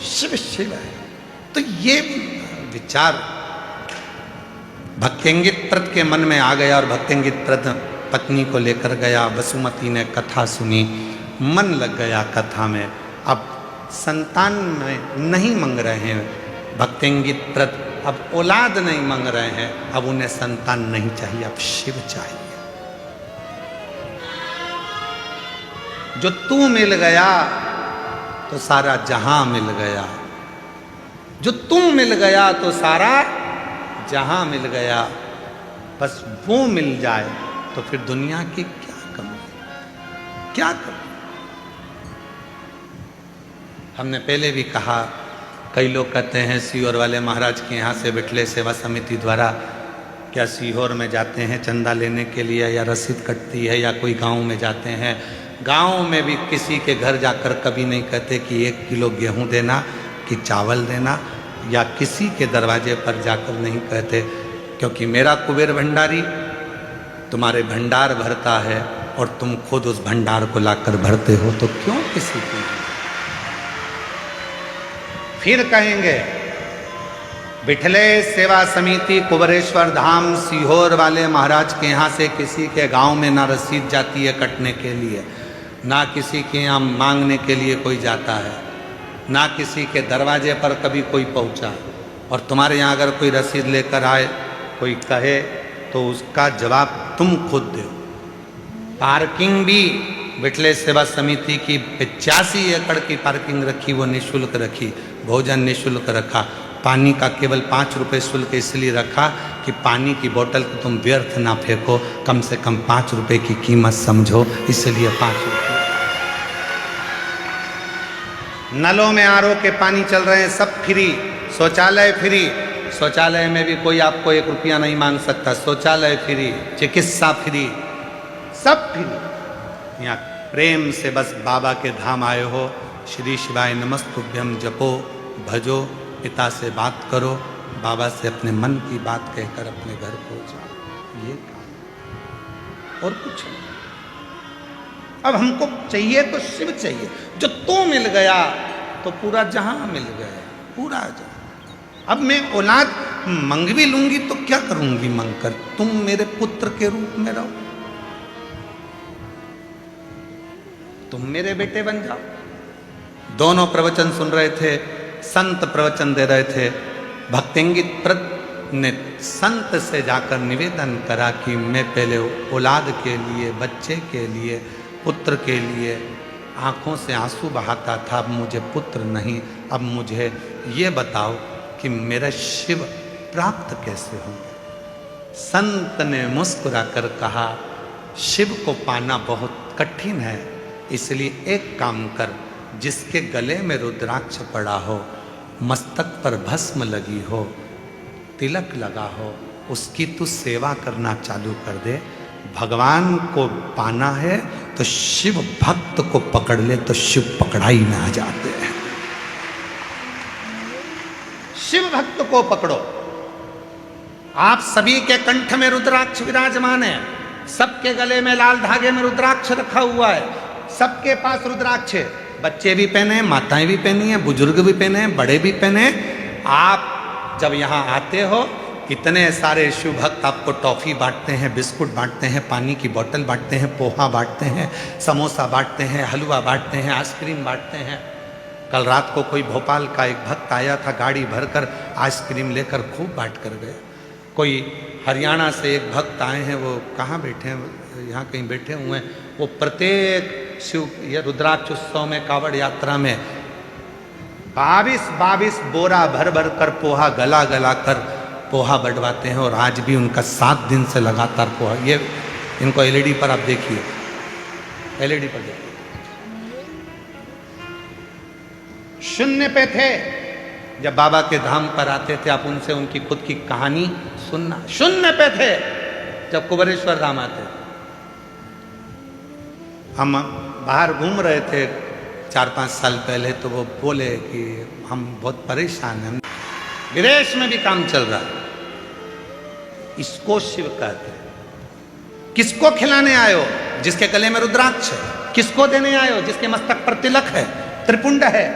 शिव शिव है। तो ये विचार भक्तेंगित प्रत के मन में आ गया और भक्तेंगित प्रत पत्नी को लेकर गया। वसुमती ने कथा सुनी, मन लग गया कथा में। अब संतान में नहीं मांग रहे हैं भक्तेंगित प्रत, अब औलाद नहीं मांग रहे हैं, अब उन्हें संतान नहीं चाहिए, अब शिव चाहिए। जो तू मिल गया तो सारा जहां मिल गया, जो तू मिल गया तो सारा जहां मिल गया। बस वो मिल जाए तो फिर दुनिया की क्या कमी, क्या कमी। हमने पहले भी कहा, कई लोग कहते हैं सीहोर वाले महाराज के यहाँ से बिठले सेवा समिति द्वारा क्या सीहोर में जाते हैं चंदा लेने के लिए, या रसीद कटती है, या कोई गांव में जाते हैं। गांव में भी किसी के घर जाकर कभी नहीं कहते कि 1 किलो गेहूं देना, कि चावल देना, या किसी के दरवाजे पर जाकर नहीं कहते। क्योंकि मेरा कुबेर भंडारी तुम्हारे भंडार भरता है और तुम खुद उस भंडार को लाकर भरते हो, तो क्यों किसी को। फिर कहेंगे बिठले सेवा समिति कुबेरेश्वर धाम सीहोर वाले महाराज के यहाँ से किसी के गांव में ना रसीद जाती है कटने के लिए, ना किसी के यहाँ मांगने के लिए कोई जाता है, ना किसी के दरवाजे पर कभी कोई पहुँचा। और तुम्हारे यहाँ अगर कोई रसीद लेकर आए, कोई कहे, तो उसका जवाब तुम खुद दो। पार्किंग भी बिठले सेवा समिति की 85 एकड़ की पार्किंग रखी, वो निःशुल्क रखी। भोजन निःशुल्क रखा। पानी का केवल 5 रुपये शुल्क इसलिए रखा कि पानी की बोतल को तुम व्यर्थ ना फेंको, कम से कम 5 रुपये की कीमत समझो, इसलिए 5 रुपये। नलों में आरओ के पानी चल रहे हैं, सब फ्री। शौचालय फ्री, शौचालय में भी कोई आपको 1 रुपया नहीं मांग सकता। शौचालय फ्री, चिकित्सा फ्री, सब फ्री। यहाँ प्रेम से बस बाबा के धाम आए हो, श्री शिवाय नमस्तुभ्यम जपो, भजो, पिता से बात करो, बाबा से अपने मन की बात कहकर अपने घर को जाओ, ये काम और कुछ नहीं। अब हमको चाहिए तो शिव चाहिए। जो तू मिल गया तो पूरा जहां मिल गया, पूरा जहां। अब मैं औलाद मंग भी लूंगी तो क्या करूंगी मंग कर, तुम मेरे पुत्र के रूप में रहो, तुम मेरे बेटे बन जाओ। दोनों प्रवचन सुन रहे थे, संत प्रवचन दे रहे थे। भक्तिंगित प्रत ने संत से जाकर निवेदन करा कि मैं पहले औलाद के लिए, बच्चे के लिए, पुत्र के लिए आंखों से आंसू बहाता था, अब मुझे पुत्र नहीं, अब मुझे ये बताओ कि मेरा शिव प्राप्त कैसे होंगे। संत ने मुस्कुराकर कहा, शिव को पाना बहुत कठिन है, इसलिए एक काम कर, जिसके गले में रुद्राक्ष पड़ा हो, मस्तक पर भस्म लगी हो, तिलक लगा हो, उसकी तू सेवा करना चालू कर दे। भगवान को पाना है तो शिव भक्त को पकड़ ले तो शिव पकड़ाई में आ जाते हैं। शिव भक्त को पकड़ो। आप सभी के कंठ में रुद्राक्ष विराजमान है, सबके गले में लाल धागे में रुद्राक्ष रखा हुआ है, सबके पास रुद्राक्ष है। बच्चे भी पहने हैं, माताएं भी पहनी हैं, बुजुर्ग भी पहने हैं, बड़े भी पहने हैं। आप जब यहाँ आते हो, इतने सारे शिव भक्त आपको टॉफी बांटते हैं, बिस्कुट बांटते हैं, पानी की बोतल बांटते हैं, पोहा बांटते हैं, समोसा बांटते हैं, हलवा बांटते हैं, आइसक्रीम बांटते हैं। कल रात को कोई भोपाल का एक भक्त आया था, गाड़ी भरकर आइसक्रीम लेकर खूब बांट कर गए। कोई हरियाणा से एक भक्त आए हैं, वो कहाँ बैठे हैं, यहाँ कहीं बैठे हुए हैं। वो प्रत्येक शिव या रुद्राक्ष उत्सव में, कावड़ यात्रा में 22 बोरा भर भर कर पोहा गला गला कर पोहा बढ़वाते हैं। और आज भी उनका 7 दिन से लगातार पोहा, ये इनको एलईडी पर आप देखिए, एलईडी पर देखिए। शून्य पे थे, जब बाबा के धाम पर आते थे, आप उनसे उनकी खुद की कहानी सुनना। शून्य पे थे जब कुबेरेश्वर धाम आते। हम बाहर घूम रहे थे 4-5 साल पहले, तो वो बोले कि हम बहुत परेशान हैं, विदेश में भी काम चल रहा है। इसको शिव कहते हैं। किसको खिलाने आयो? जिसके गले में रुद्राक्ष है। किसको देने आयो? जिसके मस्तक पर तिलक है, त्रिपुंड है,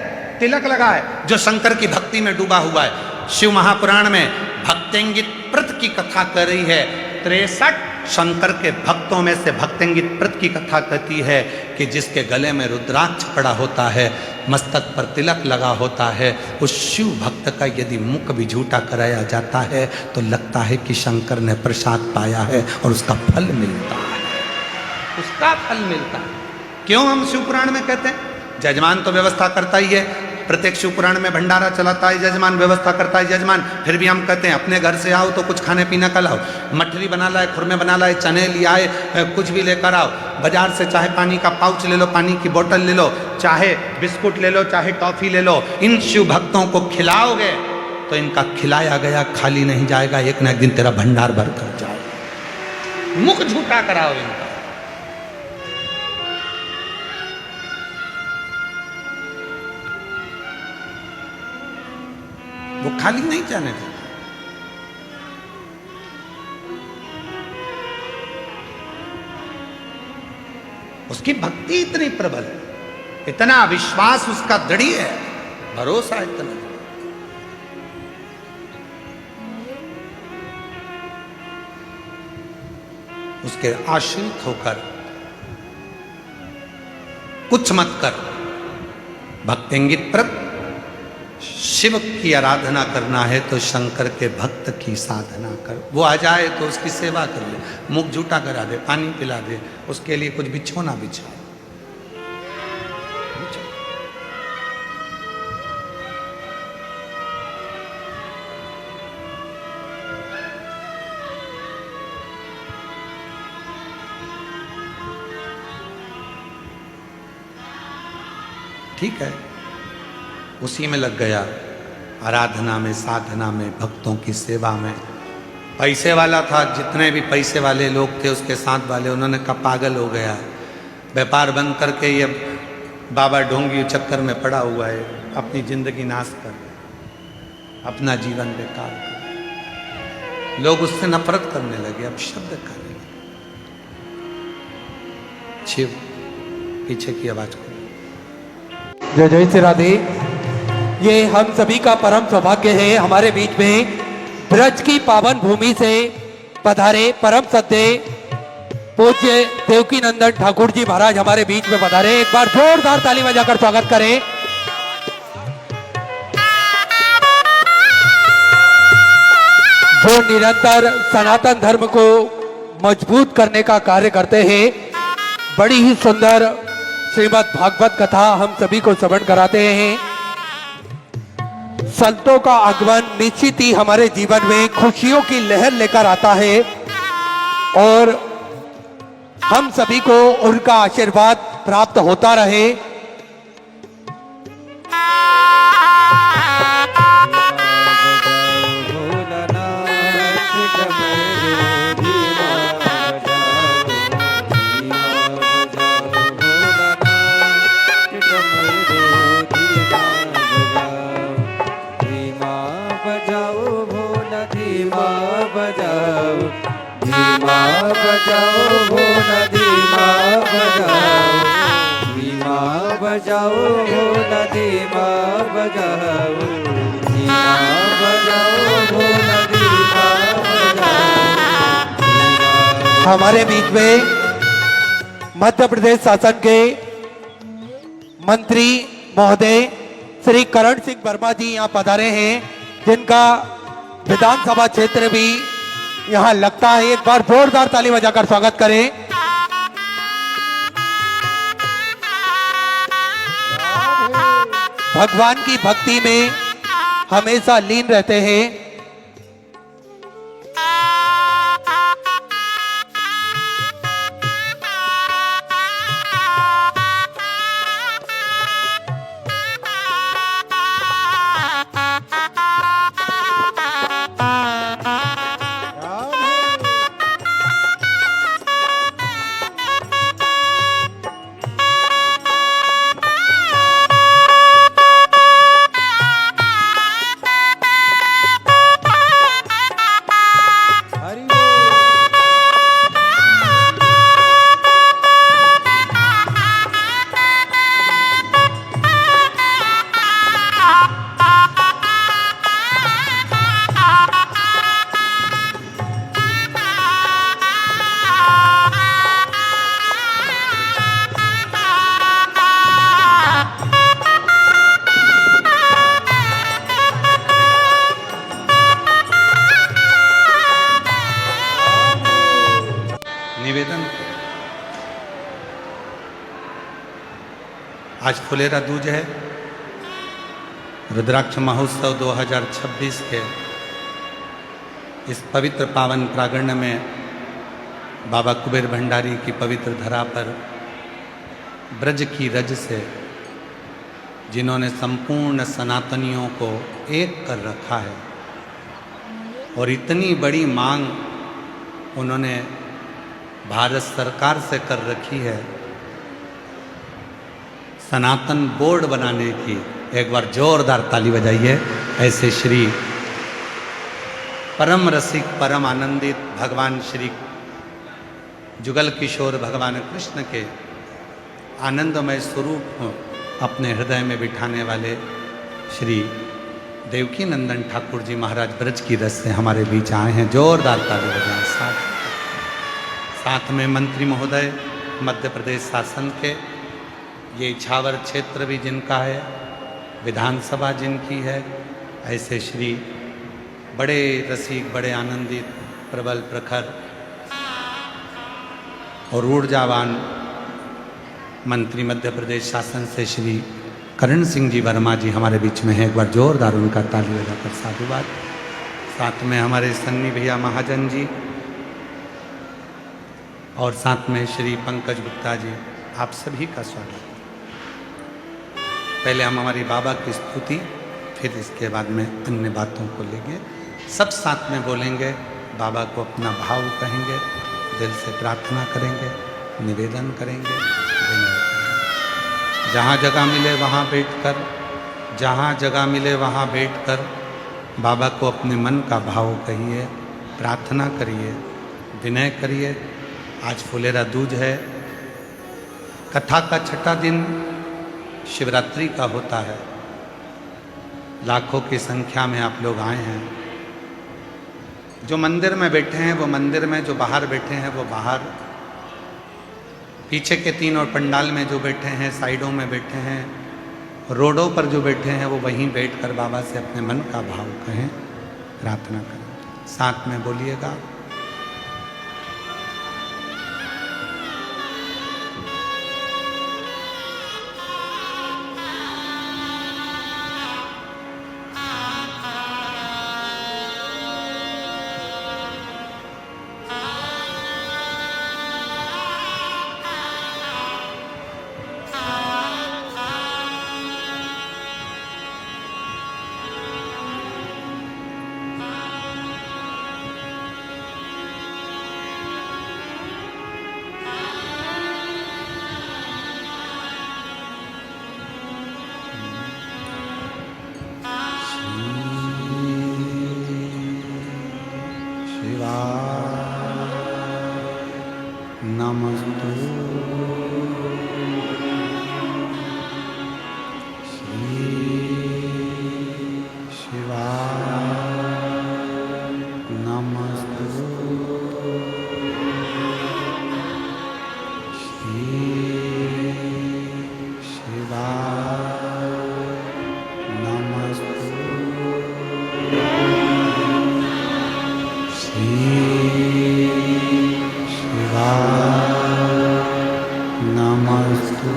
तिलक लगा है, जो शंकर की भक्ति में डूबा हुआ है। शिव महापुराण में भक्तिंगित प्रत की कथा कर रही है। 63 शंकर के भक्तों में से भक्तिंगित प्रत की कथा कहती है कि जिसके गले में रुद्राक्ष पड़ा होता है, मस्तक पर तिलक लगा होता है, उस शिव भक्त का यदि मुख भी झूठा कराया जाता है तो लगता है कि शंकर ने प्रसाद पाया है और उसका फल मिलता है, उसका फल मिलता है। क्यों हम शिव पुराण में कहते हैं? जजमान तो व्यवस्था करता ही है, प्रत्येक शिव पुराण में भंडारा चलाता है जजमान, व्यवस्था करता है जजमान। फिर भी हम कहते हैं अपने घर से आओ तो कुछ खाने पीने का लाओ, मठरी बना लाए, खुरमे बना लाए, चने ले आए, कुछ भी लेकर आओ। बाजार से चाहे पानी का पाउच ले लो, पानी की बोतल ले लो, चाहे बिस्कुट ले लो, चाहे टॉफी ले लो। इन शिव भक्तों को खिलाओगे तो इनका खिलाया गया खाली नहीं जाएगा, एक न एक दिन तेरा भंडार भर कर जाएगा। मुख झूठा कराओ इनका। वो खाली नहीं जाने देता। उसकी भक्ति इतनी प्रबल है, इतना विश्वास उसका दृढ़ है, भरोसा इतना। उसके आश्रित होकर कुछ मत कर। भक्तिंगित प्रत शिव की आराधना करना है तो शंकर के भक्त की साधना कर। वो आ जाए तो उसकी सेवा कर ले, मुख झूठा करा दे, पानी पिला दे, उसके लिए कुछ बिछोना बिछा। ठीक है, उसी में लग गया, आराधना में, साधना में, भक्तों की सेवा में। पैसे वाला था, जितने भी पैसे वाले लोग थे उसके साथ वाले, उन्होंने कहा पागल हो गया, व्यापार बंद करके ये बाबा ढोंगी चक्कर में पड़ा हुआ है, अपनी जिंदगी नाश कर, अपना जीवन बेकार कर। लोग उससे नफरत करने लगे, अब शब्द करने लगे। शिव पीछे की आवाज को जय जय श्री राधे। ये हम सभी का परम सौभाग्य है, हमारे बीच में ब्रज की पावन भूमि से पधारे परम सत्य पूज्य देवकी नंदन ठाकुर जी महाराज हमारे बीच में पधारे। एक बार जोरदार ताली बजाकर स्वागत करें। जो निरंतर सनातन धर्म को मजबूत करने का कार्य करते हैं। बड़ी ही सुंदर श्रीमद् भागवत कथा हम सभी को श्रवण कराते हैं। संतों का आगमन निश्चित ही हमारे जीवन में खुशियों की लहर लेकर आता है और हम सभी को उनका आशीर्वाद प्राप्त होता रहे। बजाओ भोला धीमा बजाओ, धीमा बजाओ भोला धीमा बजाओ, धीमा बजाओ भोला धीमा बजाओ। हमारे बीच में मध्य प्रदेश शासन के मंत्री महोदय श्री करण सिंह वर्मा जी यहाँ पधारे हैं, जिनका विधानसभा क्षेत्र भी यहाँ लगता है। एक बार जोरदार ताली बजाकर स्वागत करें। भगवान की भक्ति में हमेशा लीन रहते हैं। निवेदन, आज फुलेरा दूज है। रुद्राक्ष महोत्सव 2026 के इस पवित्र पावन प्रांगण में बाबा कुबेर भंडारी की पवित्र धरा पर ब्रज की रज से जिन्होंने संपूर्ण सनातनियों को एक कर रखा है और इतनी बड़ी मांग उन्होंने भारत सरकार से कर रखी है सनातन बोर्ड बनाने की। एक बार जोरदार ताली बजाइए। ऐसे श्री परम रसिक परम आनंदित भगवान श्री जुगल किशोर भगवान कृष्ण के आनंदमय स्वरूप अपने हृदय में बिठाने वाले श्री देवकी नंदन ठाकुर जी महाराज ब्रज की रस से हमारे बीच आए हैं। जोरदार ताली बजाएं। साथ में मंत्री महोदय मध्य प्रदेश शासन के, ये इछावर क्षेत्र भी जिनका है, विधानसभा जिनकी है, ऐसे श्री बड़े रसिक बड़े आनंदित प्रबल प्रखर और ऊर्जावान मंत्री मध्य प्रदेश शासन से श्री करण सिंह जी वर्मा जी हमारे बीच में है। एक बार जोरदार उनका ताली बजाकर साधुवाद। साथ में हमारे सन्नी भैया महाजन जी और साथ में श्री पंकज गुप्ता जी, आप सभी का स्वागत। पहले हम हमारी बाबा की स्तुति, फिर इसके बाद में अन्य बातों को लेंगे। सब साथ में बोलेंगे, बाबा को अपना भाव कहेंगे, दिल से प्रार्थना करेंगे, निवेदन करेंगे, विनय करेंगे। जहाँ जगह मिले वहाँ बैठकर, जहाँ जगह मिले वहाँ बैठकर बाबा को अपने मन का भाव कहिए, प्रार्थना करिए, विनय करिए। आज फुलेरा दूज है। कथा का छठा दिन शिवरात्रि का होता है। लाखों की संख्या में आप लोग आए हैं। जो मंदिर में बैठे हैं वो मंदिर में, जो बाहर बैठे हैं वो बाहर, पीछे के 3 और पंडाल में जो बैठे हैं, साइडों में बैठे हैं, रोडों पर जो बैठे हैं वो वहीं बैठकर बाबा से अपने मन का भाव कहें, प्रार्थना करें। साथ में बोलिएगा। नमस्तु श्री शिवाय नमस्तु श्री शिवाय नमस्तु श्री नमस्तु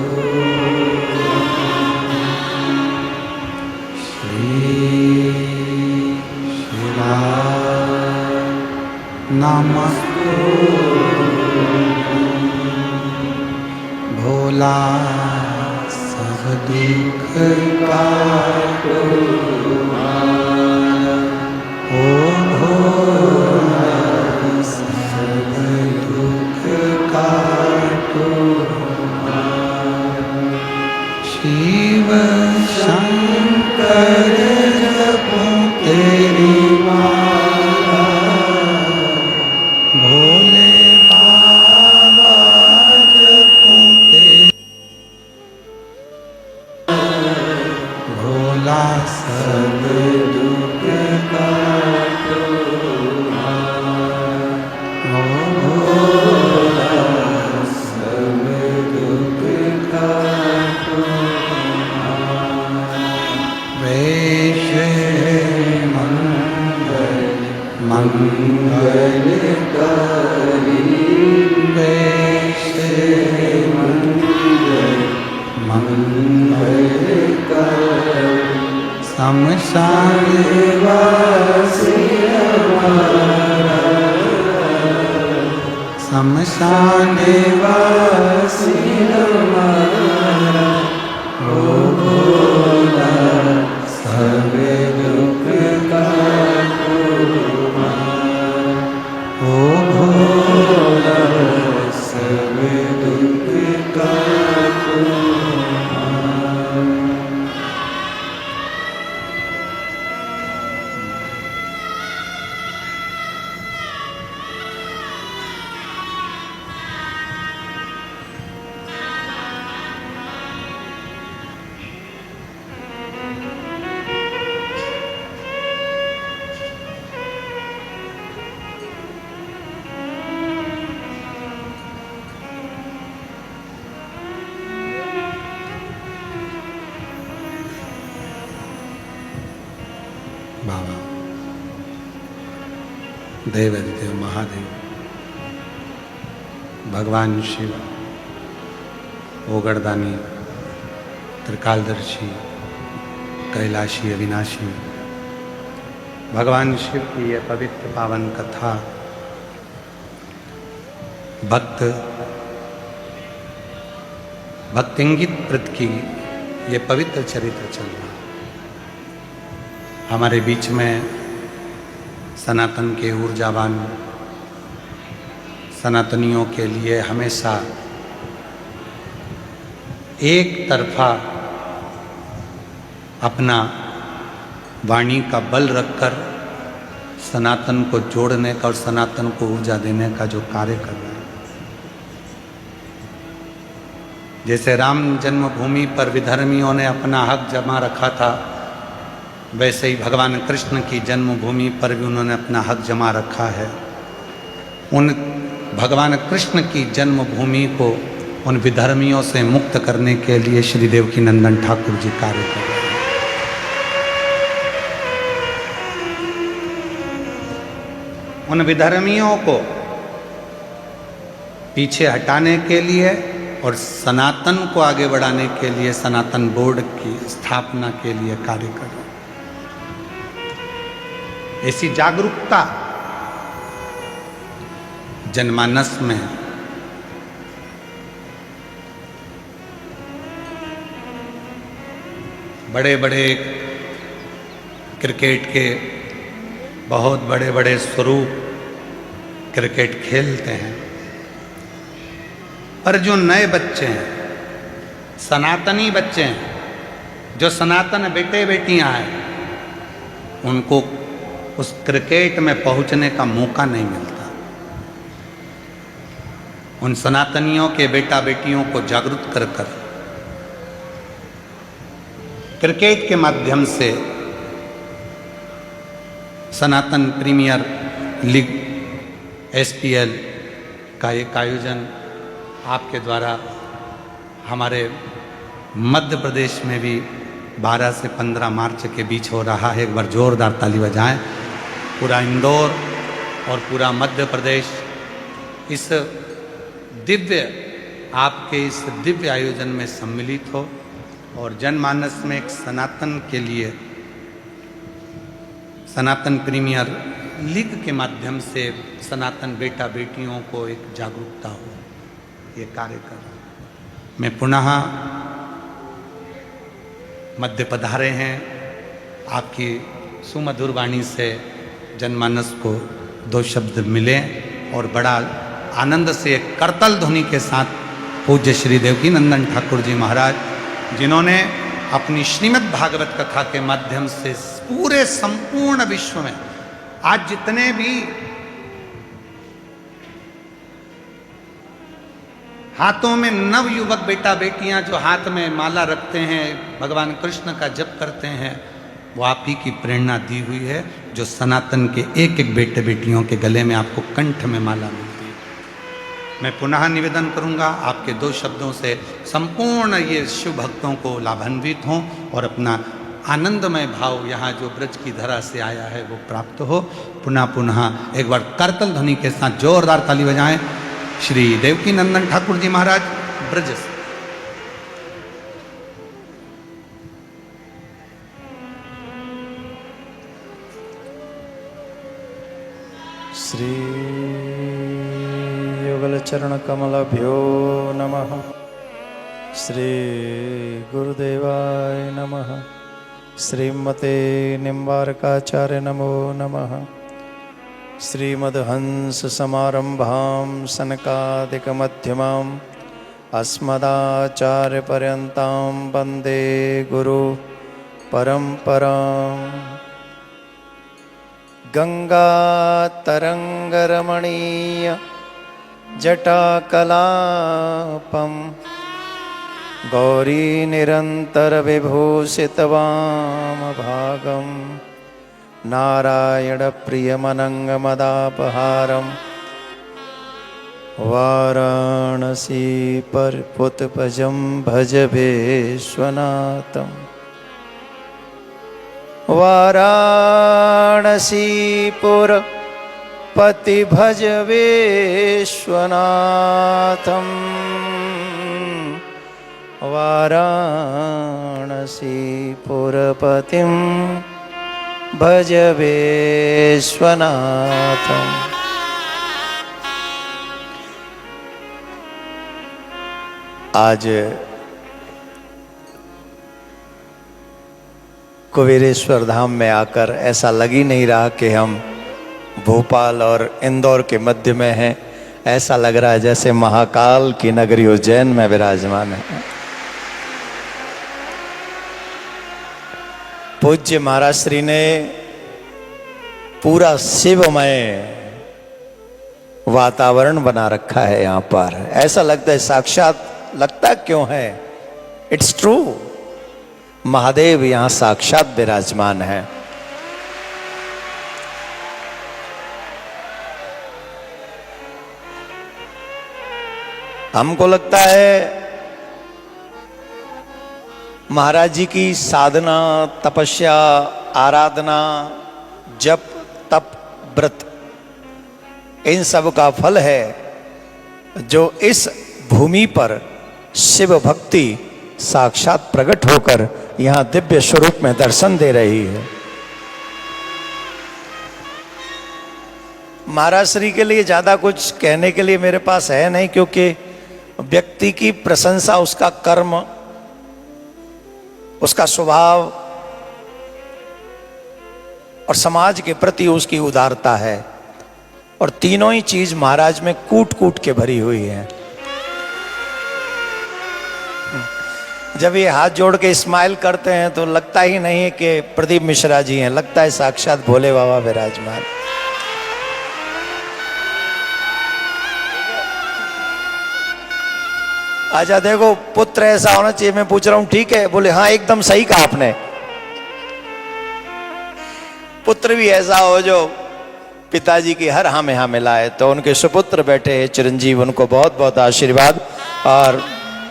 श्री शिवाय नमस्तु भोला सब दुख काटो ओ भोला सब दुख काटो शिव शंकर जपो तेरी माला भोले बाबा जपो तेरी भोला सब दुख काटो ओ भोला सब दुख काटो वेश मंगलकारी वेश मंगलकारी शमशान वासी हमारा शमशान वासी हमारा ओ भोला सब दुख काटो ओ भोला सब दुख काटो बाबा देवाधिदेव महादेव भगवान शिव ओगड़दानी त्रिकालदर्शी कैलाशी अविनाशी भगवान शिव की ये पवित्र पावन कथा भक्तिंगित प्रत की ये पवित्र चरित्र चल रहा है। हमारे बीच में सनातन के ऊर्जावान सनातनियों के लिए हमेशा एक तरफा अपना वाणी का बल रखकर सनातन को जोड़ने का और सनातन को ऊर्जा देने का जो कार्य कर रहे हैं। जैसे राम जन्मभूमि पर विधर्मियों ने अपना हक जमा रखा था, वैसे ही भगवान कृष्ण की जन्मभूमि पर भी उन्होंने अपना हक जमा रखा है। उन भगवान कृष्ण की जन्मभूमि को उन विधर्मियों से मुक्त करने के लिए श्री देवकीनंदन ठाकुर जी कार्य कर रहे हैं। उन विधर्मियों को पीछे हटाने के लिए और सनातन को आगे बढ़ाने के लिए सनातन बोर्ड की स्थापना के लिए कार्य कर रहे हैं। ऐसी जागरूकता जनमानस में है। बड़े बड़े क्रिकेट के बहुत बड़े बड़े स्वरूप क्रिकेट खेलते हैं, पर जो नए बच्चे हैं, सनातनी बच्चे हैं, जो सनातन बेटे बेटियां हैं, उनको उस क्रिकेट में पहुंचने का मौका नहीं मिलता। उन सनातनियों के बेटा बेटियों को जागरूक कर कर क्रिकेट के माध्यम से सनातन प्रीमियर लीग SPL का एक आयोजन आपके द्वारा हमारे मध्य प्रदेश में भी 12 से 15 मार्च के बीच हो रहा है। एक बार जोरदार ताली बजाएं। पूरा इंदौर और पूरा मध्य प्रदेश इस दिव्य आपके इस दिव्य आयोजन में सम्मिलित हो और जनमानस में एक सनातन के लिए सनातन प्रीमियर लीग के माध्यम से सनातन बेटा बेटियों को एक जागरूकता हो, ये कार्य कर। मैं पुनः मध्य पधारे हैं, आपकी सुमधुर वाणी से जनमानस को दो शब्द मिले और बड़ा आनंद से एक करतल ध्वनि के साथ पूज्य श्री देवकीनंदन ठाकुर जी महाराज, जिन्होंने अपनी श्रीमद् भागवत कथा के माध्यम से पूरे संपूर्ण विश्व में आज जितने भी हाथों में नव युवक बेटा बेटियां जो हाथ में माला रखते हैं, भगवान कृष्ण का जप करते हैं, वो आप ही की प्रेरणा दी हुई है, जो सनातन के एक एक बेटे बेटियों के गले में आपको कंठ में माला मिलती है। मैं पुनः निवेदन करूंगा आपके दो शब्दों से संपूर्ण ये शिव भक्तों को लाभान्वित हों और अपना आनंदमय भाव यहाँ जो ब्रज की धरा से आया है वो प्राप्त हो। पुनः पुनः एक बार करतल ध्वनि के साथ जोरदार ताली बजाएं श्री देवकीनंदन ठाकुर जी महाराज ब्रज से। श्री युगल चरण कमलभ्यो नमः। श्री गुरुदेवाय नमः। श्रीमते निम्बारकाचार्य नमो नमः। श्रीमद्हंस समारंभां सनकादिक मध्यमाम् अस्मदाचार्य पर्यन्तां वन्दे गुरु परम्पराम्। गंगा तरंगरमणीय जटाकलापम् गौरी निरंतर विभूषित वामभागम् नारायण प्रियमनंगमदापहारम् वाराणसी परपुतपजं भज विश्वनाथम्। वाराणसीपुर पति भज विश्वनाथम्। वाराणसीपुरपतिं भज विश्वनाथम्। आज कुबेरेश्वर धाम में आकर ऐसा लग ही नहीं रहा कि हम भोपाल और इंदौर के मध्य में हैं। ऐसा लग रहा है जैसे महाकाल की नगरी उज्जैन में विराजमान है। पूज्य महाराज श्री ने पूरा शिवमय वातावरण बना रखा है यहाँ पर। ऐसा लगता है, साक्षात लगता क्यों है, इट्स ट्रू, महादेव यहाँ साक्षात विराजमान है। हमको लगता है महाराज जी की साधना, तपस्या, आराधना, जप, तप, व्रत, इन सब का फल है जो इस भूमि पर शिव भक्ति साक्षात प्रकट होकर यहाँ दिव्य स्वरूप में दर्शन दे रही है। महाराज श्री के लिए ज़्यादा कुछ कहने के लिए मेरे पास है नहीं, क्योंकि व्यक्ति की प्रशंसा उसका कर्म, उसका स्वभाव और समाज के प्रति उसकी उदारता है, और तीनों ही चीज महाराज में कूट कूट के भरी हुई है। जब ये हाथ जोड़ के स्माइल करते हैं तो लगता ही नहीं है कि प्रदीप मिश्रा जी हैं, लगता है साक्षात भोले बाबा विराजमान। आजा देखो, पुत्र ऐसा होना चाहिए। मैं पूछ रहा हूं ठीक है? बोले हाँ एकदम सही कहा आपने। पुत्र भी ऐसा हो जो पिताजी की हर हाँ में लाए। तो उनके सुपुत्र बैठे हैं चिरंजीव, उनको बहुत बहुत आशीर्वाद और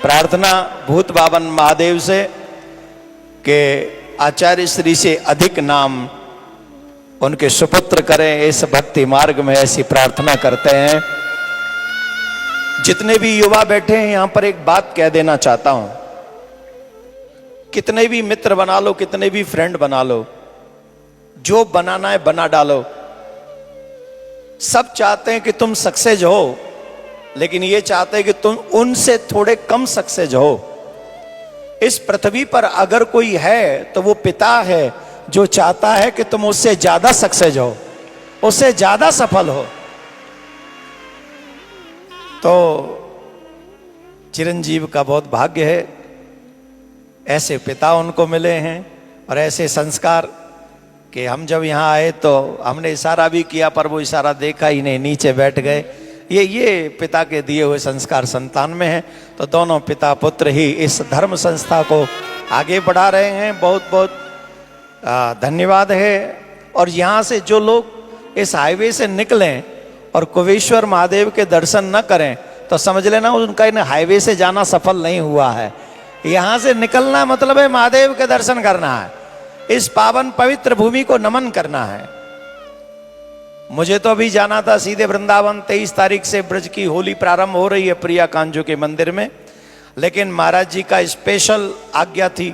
प्रार्थना भूत बाबन महादेव से कि आचार्य श्री से अधिक नाम उनके सुपुत्र करें इस भक्ति मार्ग में, ऐसी प्रार्थना करते हैं। जितने भी युवा बैठे हैं यहां पर एक बात कह देना चाहता हूं, कितने भी मित्र बना लो, कितने भी फ्रेंड बना लो, जो बनाना है बना डालो। सब चाहते हैं कि तुम सक्सेस हो, लेकिन ये चाहते हैं कि तुम उनसे थोड़े कम सक्सेस हो। इस पृथ्वी पर अगर कोई है तो वो पिता है जो चाहता है कि तुम उससे ज्यादा सक्सेस हो, उससे ज्यादा सफल हो। तो चिरंजीव का बहुत भाग्य है, ऐसे पिता उनको मिले हैं और ऐसे संस्कार कि हम जब यहाँ आए तो हमने इशारा भी किया पर वो इशारा देखा ही नहीं, नीचे बैठ गए। ये पिता के दिए हुए संस्कार संतान में है। तो दोनों पिता पुत्र ही इस धर्म संस्था को आगे बढ़ा रहे हैं। बहुत बहुत धन्यवाद है। और यहाँ से जो लोग इस हाईवे से निकलें और कुबेश्वर महादेव के दर्शन न करें तो समझ लेना उनका इन हाईवे से जाना सफल नहीं हुआ है। यहाँ से निकलना मतलब है महादेव के दर्शन करना है, इस पावन पवित्र भूमि को नमन करना है। मुझे तो अभी जाना था सीधे वृंदावन। 23 तारीख से ब्रज की होली प्रारंभ हो रही है प्रिया कांजू के मंदिर में, लेकिन महाराज जी का स्पेशल आज्ञा थी,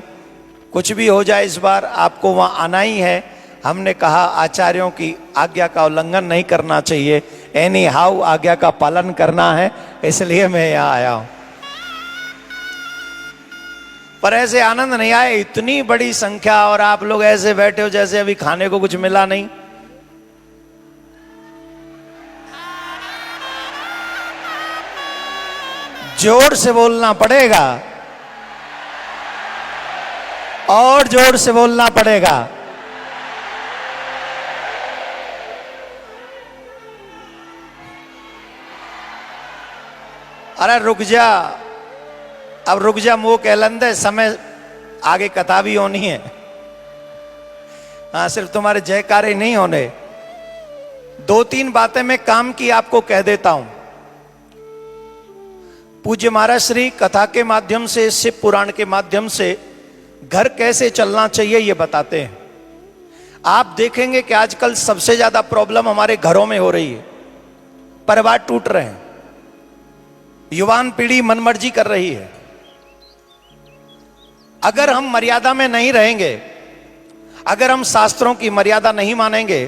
कुछ भी हो जाए इस बार आपको वहां आना ही है। हमने कहा आचार्यों की आज्ञा का उल्लंघन नहीं करना चाहिए, एनी हाउ आज्ञा का पालन करना है, इसलिए मैं यहाँ आया हूं। पर ऐसे आनंद नहीं आए, इतनी बड़ी संख्या और आप लोग ऐसे बैठे हो जैसे अभी खाने को कुछ मिला नहीं। जोर से बोलना पड़ेगा और जोर से बोलना पड़ेगा। अरे रुक जा, अब रुक जा, मुंह कहलंदे, समय आगे कथा भी होनी है। हाँ, सिर्फ तुम्हारे जयकारे नहीं होने। 2-3 बातें मैं काम की आपको कह देता हूं। पूज्य महाराज श्री कथा के माध्यम से, शिव पुराण के माध्यम से घर कैसे चलना चाहिए ये बताते हैं। आप देखेंगे कि आजकल सबसे ज्यादा प्रॉब्लम हमारे घरों में हो रही है, परिवार टूट रहे हैं, युवान पीढ़ी मनमर्जी कर रही है। अगर हम मर्यादा में नहीं रहेंगे, अगर हम शास्त्रों की मर्यादा नहीं मानेंगे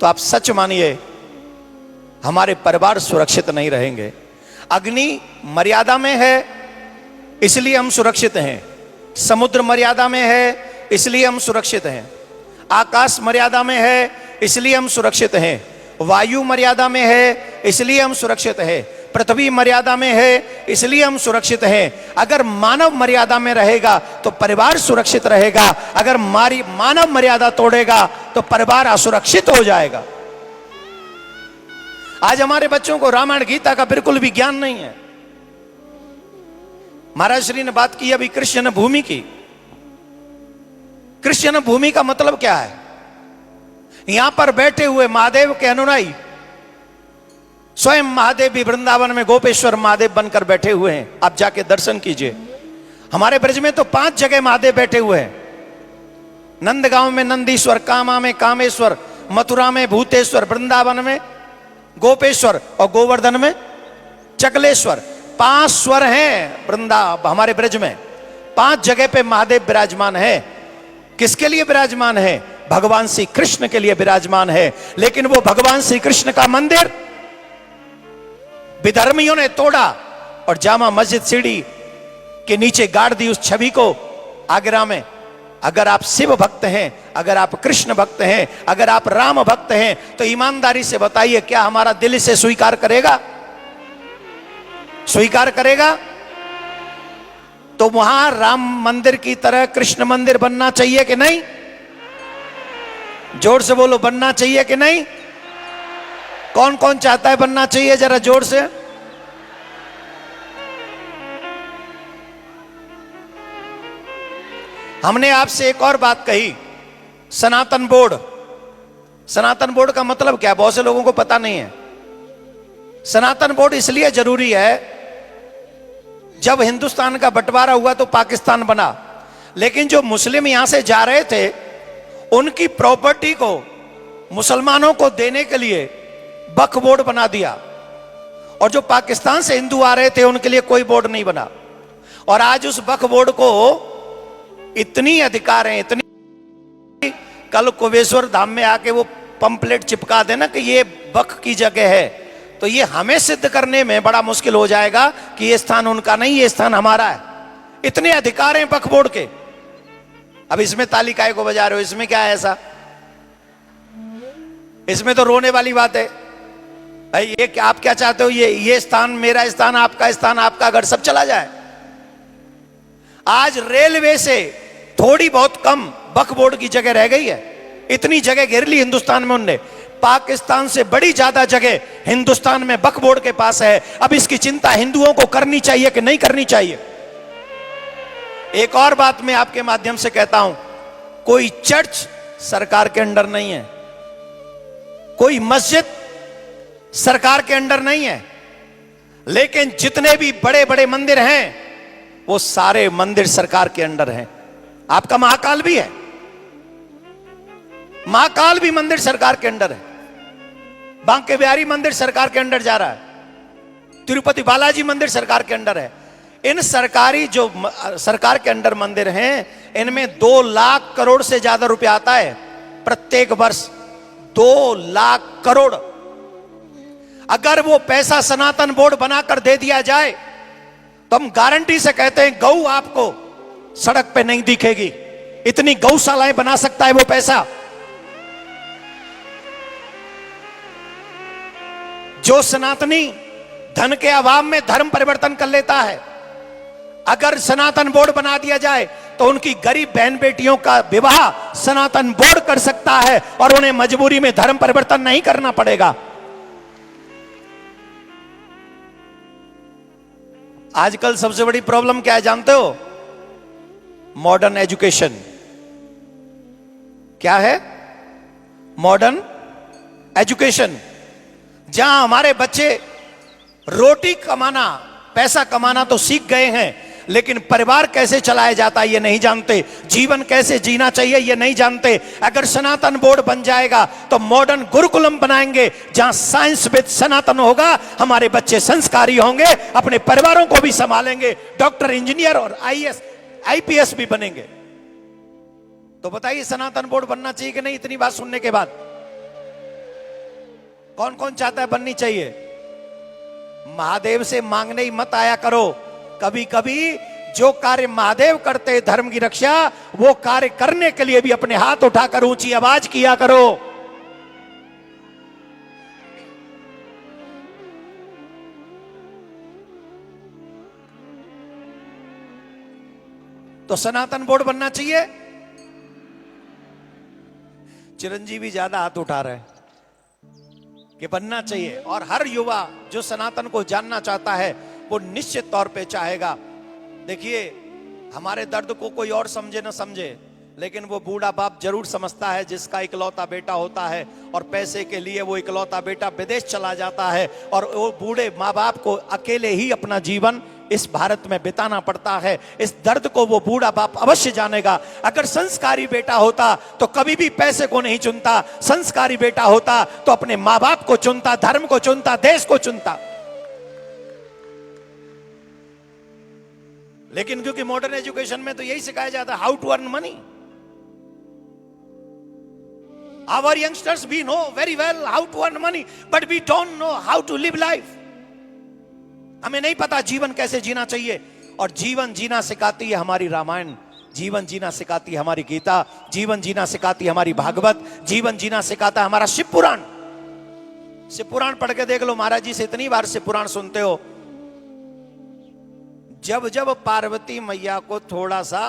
तो आप सच मानिए हमारे परिवार सुरक्षित नहीं रहेंगे। अग्नि मर्यादा में है इसलिए हम सुरक्षित हैं, समुद्र मर्यादा में है इसलिए हम सुरक्षित हैं, आकाश मर्यादा में है इसलिए हम सुरक्षित हैं, वायु मर्यादा में है इसलिए हम सुरक्षित हैं, पृथ्वी मर्यादा में है इसलिए हम सुरक्षित हैं। अगर मानव मर्यादा में रहेगा तो परिवार सुरक्षित रहेगा, अगर मानव मर्यादा तोड़ेगा तो परिवार असुरक्षित हो जाएगा। आज हमारे बच्चों को रामायण गीता का बिल्कुल भी ज्ञान नहीं है। महाराज श्री ने बात की अभी कृष्ण भूमि की। कृष्ण भूमि का मतलब क्या है? यहां पर बैठे हुए महादेव के अनुयायी, स्वयं महादेव भी वृंदावन में गोपेश्वर महादेव बनकर बैठे हुए हैं। आप जाके दर्शन कीजिए। हमारे ब्रज में तो 5 जगह महादेव बैठे हुए हैं। नंदगांव में नंदीश्वर, कामा में कामेश्वर, मथुरा में भूतेश्वर, वृंदावन में गोपेश्वर, और गोवर्धन में चकलेश्वर। 5 स्वर हैं वृंदा हमारे ब्रज में, 5 जगह पे महादेव विराजमान है। किसके लिए विराजमान है? भगवान श्री कृष्ण के लिए विराजमान है। लेकिन वो भगवान श्री कृष्ण का मंदिर विधर्मियों ने तोड़ा और जामा मस्जिद सीढ़ी के नीचे गाड़ दी उस छवि को आगरा में। अगर आप शिव भक्त हैं, अगर आप कृष्ण भक्त हैं, अगर आप राम भक्त हैं, तो ईमानदारी से बताइए, क्या हमारा दिल इसे स्वीकार करेगा? स्वीकार करेगा? तो वहां राम मंदिर की तरह कृष्ण मंदिर बनना चाहिए कि नहीं? जोर से बोलो, बनना चाहिए कि नहीं? कौन कौन चाहता है बनना चाहिए? जरा जोर से। हमने आपसे एक और बात कही, सनातन बोर्ड। सनातन बोर्ड का मतलब क्या? बहुत से लोगों को पता नहीं है। सनातन बोर्ड इसलिए जरूरी है, जब हिंदुस्तान का बंटवारा हुआ तो पाकिस्तान बना, लेकिन जो मुस्लिम यहां से जा रहे थे उनकी प्रॉपर्टी को मुसलमानों को देने के लिए वक्फ बोर्ड बना दिया, और जो पाकिस्तान से हिंदू आ रहे थे उनके लिए कोई बोर्ड नहीं बना। और आज उस वक्फ बोर्ड को इतनी अधिकार है, इतनी, कल कुबेश्वर धाम में आके वो पंपलेट चिपका देना कि ये वक्फ की जगह है, तो ये हमें सिद्ध करने में बड़ा मुश्किल हो जाएगा कि ये स्थान उनका नहीं, ये स्थान हमारा है। इतने अधिकार हैं वक्फ बोर्ड के। अब इसमें ताली काहे को बजा रहे हो? इसमें क्या है ऐसा? इसमें तो रोने वाली बात है भाई। ये क्या, आप क्या चाहते हो? ये स्थान मेरा, स्थान आपका, स्थान आपका, अगर सब चला जाए। आज रेलवे से थोड़ी बहुत कम वक्फ बोर्ड की जगह रह गई है। इतनी जगह घेर ली हिंदुस्तान में उनने। पाकिस्तान से बड़ी ज्यादा जगह हिंदुस्तान में वक्फ बोर्ड के पास है। अब इसकी चिंता हिंदुओं को करनी चाहिए कि नहीं करनी चाहिए? एक और बात मैं आपके माध्यम से कहता हूं, कोई चर्च सरकार के अंडर नहीं है, कोई मस्जिद सरकार के अंडर नहीं है, लेकिन जितने भी बड़े बड़े मंदिर हैं वो सारे मंदिर सरकार के अंडर हैं। आपका महाकाल भी है, महाकाल भी मंदिर सरकार के अंडर है। बांके बिहारी मंदिर सरकार के अंडर जा रहा है, तिरुपति बालाजी मंदिर सरकार के अंडर है। इन सरकारी जो सरकार के अंडर मंदिर हैं, इनमें 2 लाख करोड़ से ज्यादा रुपया आता है प्रत्येक वर्ष। 2 लाख करोड़। अगर वो पैसा सनातन बोर्ड बनाकर दे दिया जाए तो हम गारंटी से कहते हैं गौ आपको सड़क पे नहीं दिखेगी। इतनी गौशालाएं बना सकता है वो पैसा। जो सनातनी धन के अभाव में धर्म परिवर्तन कर लेता है, अगर सनातन बोर्ड बना दिया जाए तो उनकी गरीब बहन बेटियों का विवाह सनातन बोर्ड कर सकता है और उन्हें मजबूरी में धर्म परिवर्तन नहीं करना पड़ेगा। आजकल सबसे बड़ी प्रॉब्लम क्या है जानते हो? Modern education. क्या है? Modern education. जहां हमारे बच्चे रोटी कमाना, पैसा कमाना तो सीख गए हैं, लेकिन परिवार कैसे चलाया जाता है ये नहीं जानते, जीवन कैसे जीना चाहिए ये नहीं जानते। अगर सनातन बोर्ड बन जाएगा तो मॉडर्न गुरुकुलम बनाएंगे, जहां साइंस विद सनातन होगा। हमारे बच्चे संस्कारी होंगे, अपने परिवारों को भी संभालेंगे, डॉक्टर, इंजीनियर और IAS IPS भी बनेंगे। तो बताइए सनातन बोर्ड बनना चाहिए कि नहीं? इतनी बात सुनने के बाद कौन कौन चाहता है बननी चाहिए? महादेव से मांगने ही मत आया करो। कभी कभी जो कार्य महादेव करते धर्म की रक्षा, वो कार्य करने के लिए भी अपने हाथ उठाकर ऊंची आवाज किया करो। तो सनातन बोर्ड बनना चाहिए। चिरंजीवी ज्यादा हाथ उठा रहे हैं कि बनना चाहिए, और हर युवा जो सनातन को जानना चाहता है वो निश्चित तौर पे चाहेगा। देखिए, हमारे दर्द को कोई और समझे न समझे, लेकिन वो बूढ़ा बाप जरूर समझता है जिसका इकलौता बेटा होता है और पैसे के लिए वो इकलौता बेटा विदेश चला जाता है और वो बूढ़े माँ बाप को अकेले ही अपना जीवन इस भारत में बिताना पड़ता है। इस दर्द को वो बूढ़ा बाप अवश्य जानेगा। अगर संस्कारी बेटा होता तो कभी भी पैसे को नहीं चुनता, संस्कारी बेटा होता तो अपने माँ बाप को चुनता, धर्म को चुनता, देश को चुनता। लेकिन क्योंकि मॉडर्न एजुकेशन में तो यही सिखाया जाता है, how to earn money. Our youngsters, we know very well how to earn money, but we don't know how to live life. हमें नहीं पता जीवन कैसे जीना चाहिए। और जीवन जीना सिखाती है हमारी रामायण, जीवन जीना सिखाती है हमारी गीता, जीवन जीना सिखाती है हमारी भागवत, जीवन जीना सिखाता है हमारा शिव पुराण। शिव पुराण पढ़ के देख लो, महाराज जी से इतनी बार शिव पुराण सुनते हो। जब जब पार्वती मैया को थोड़ा सा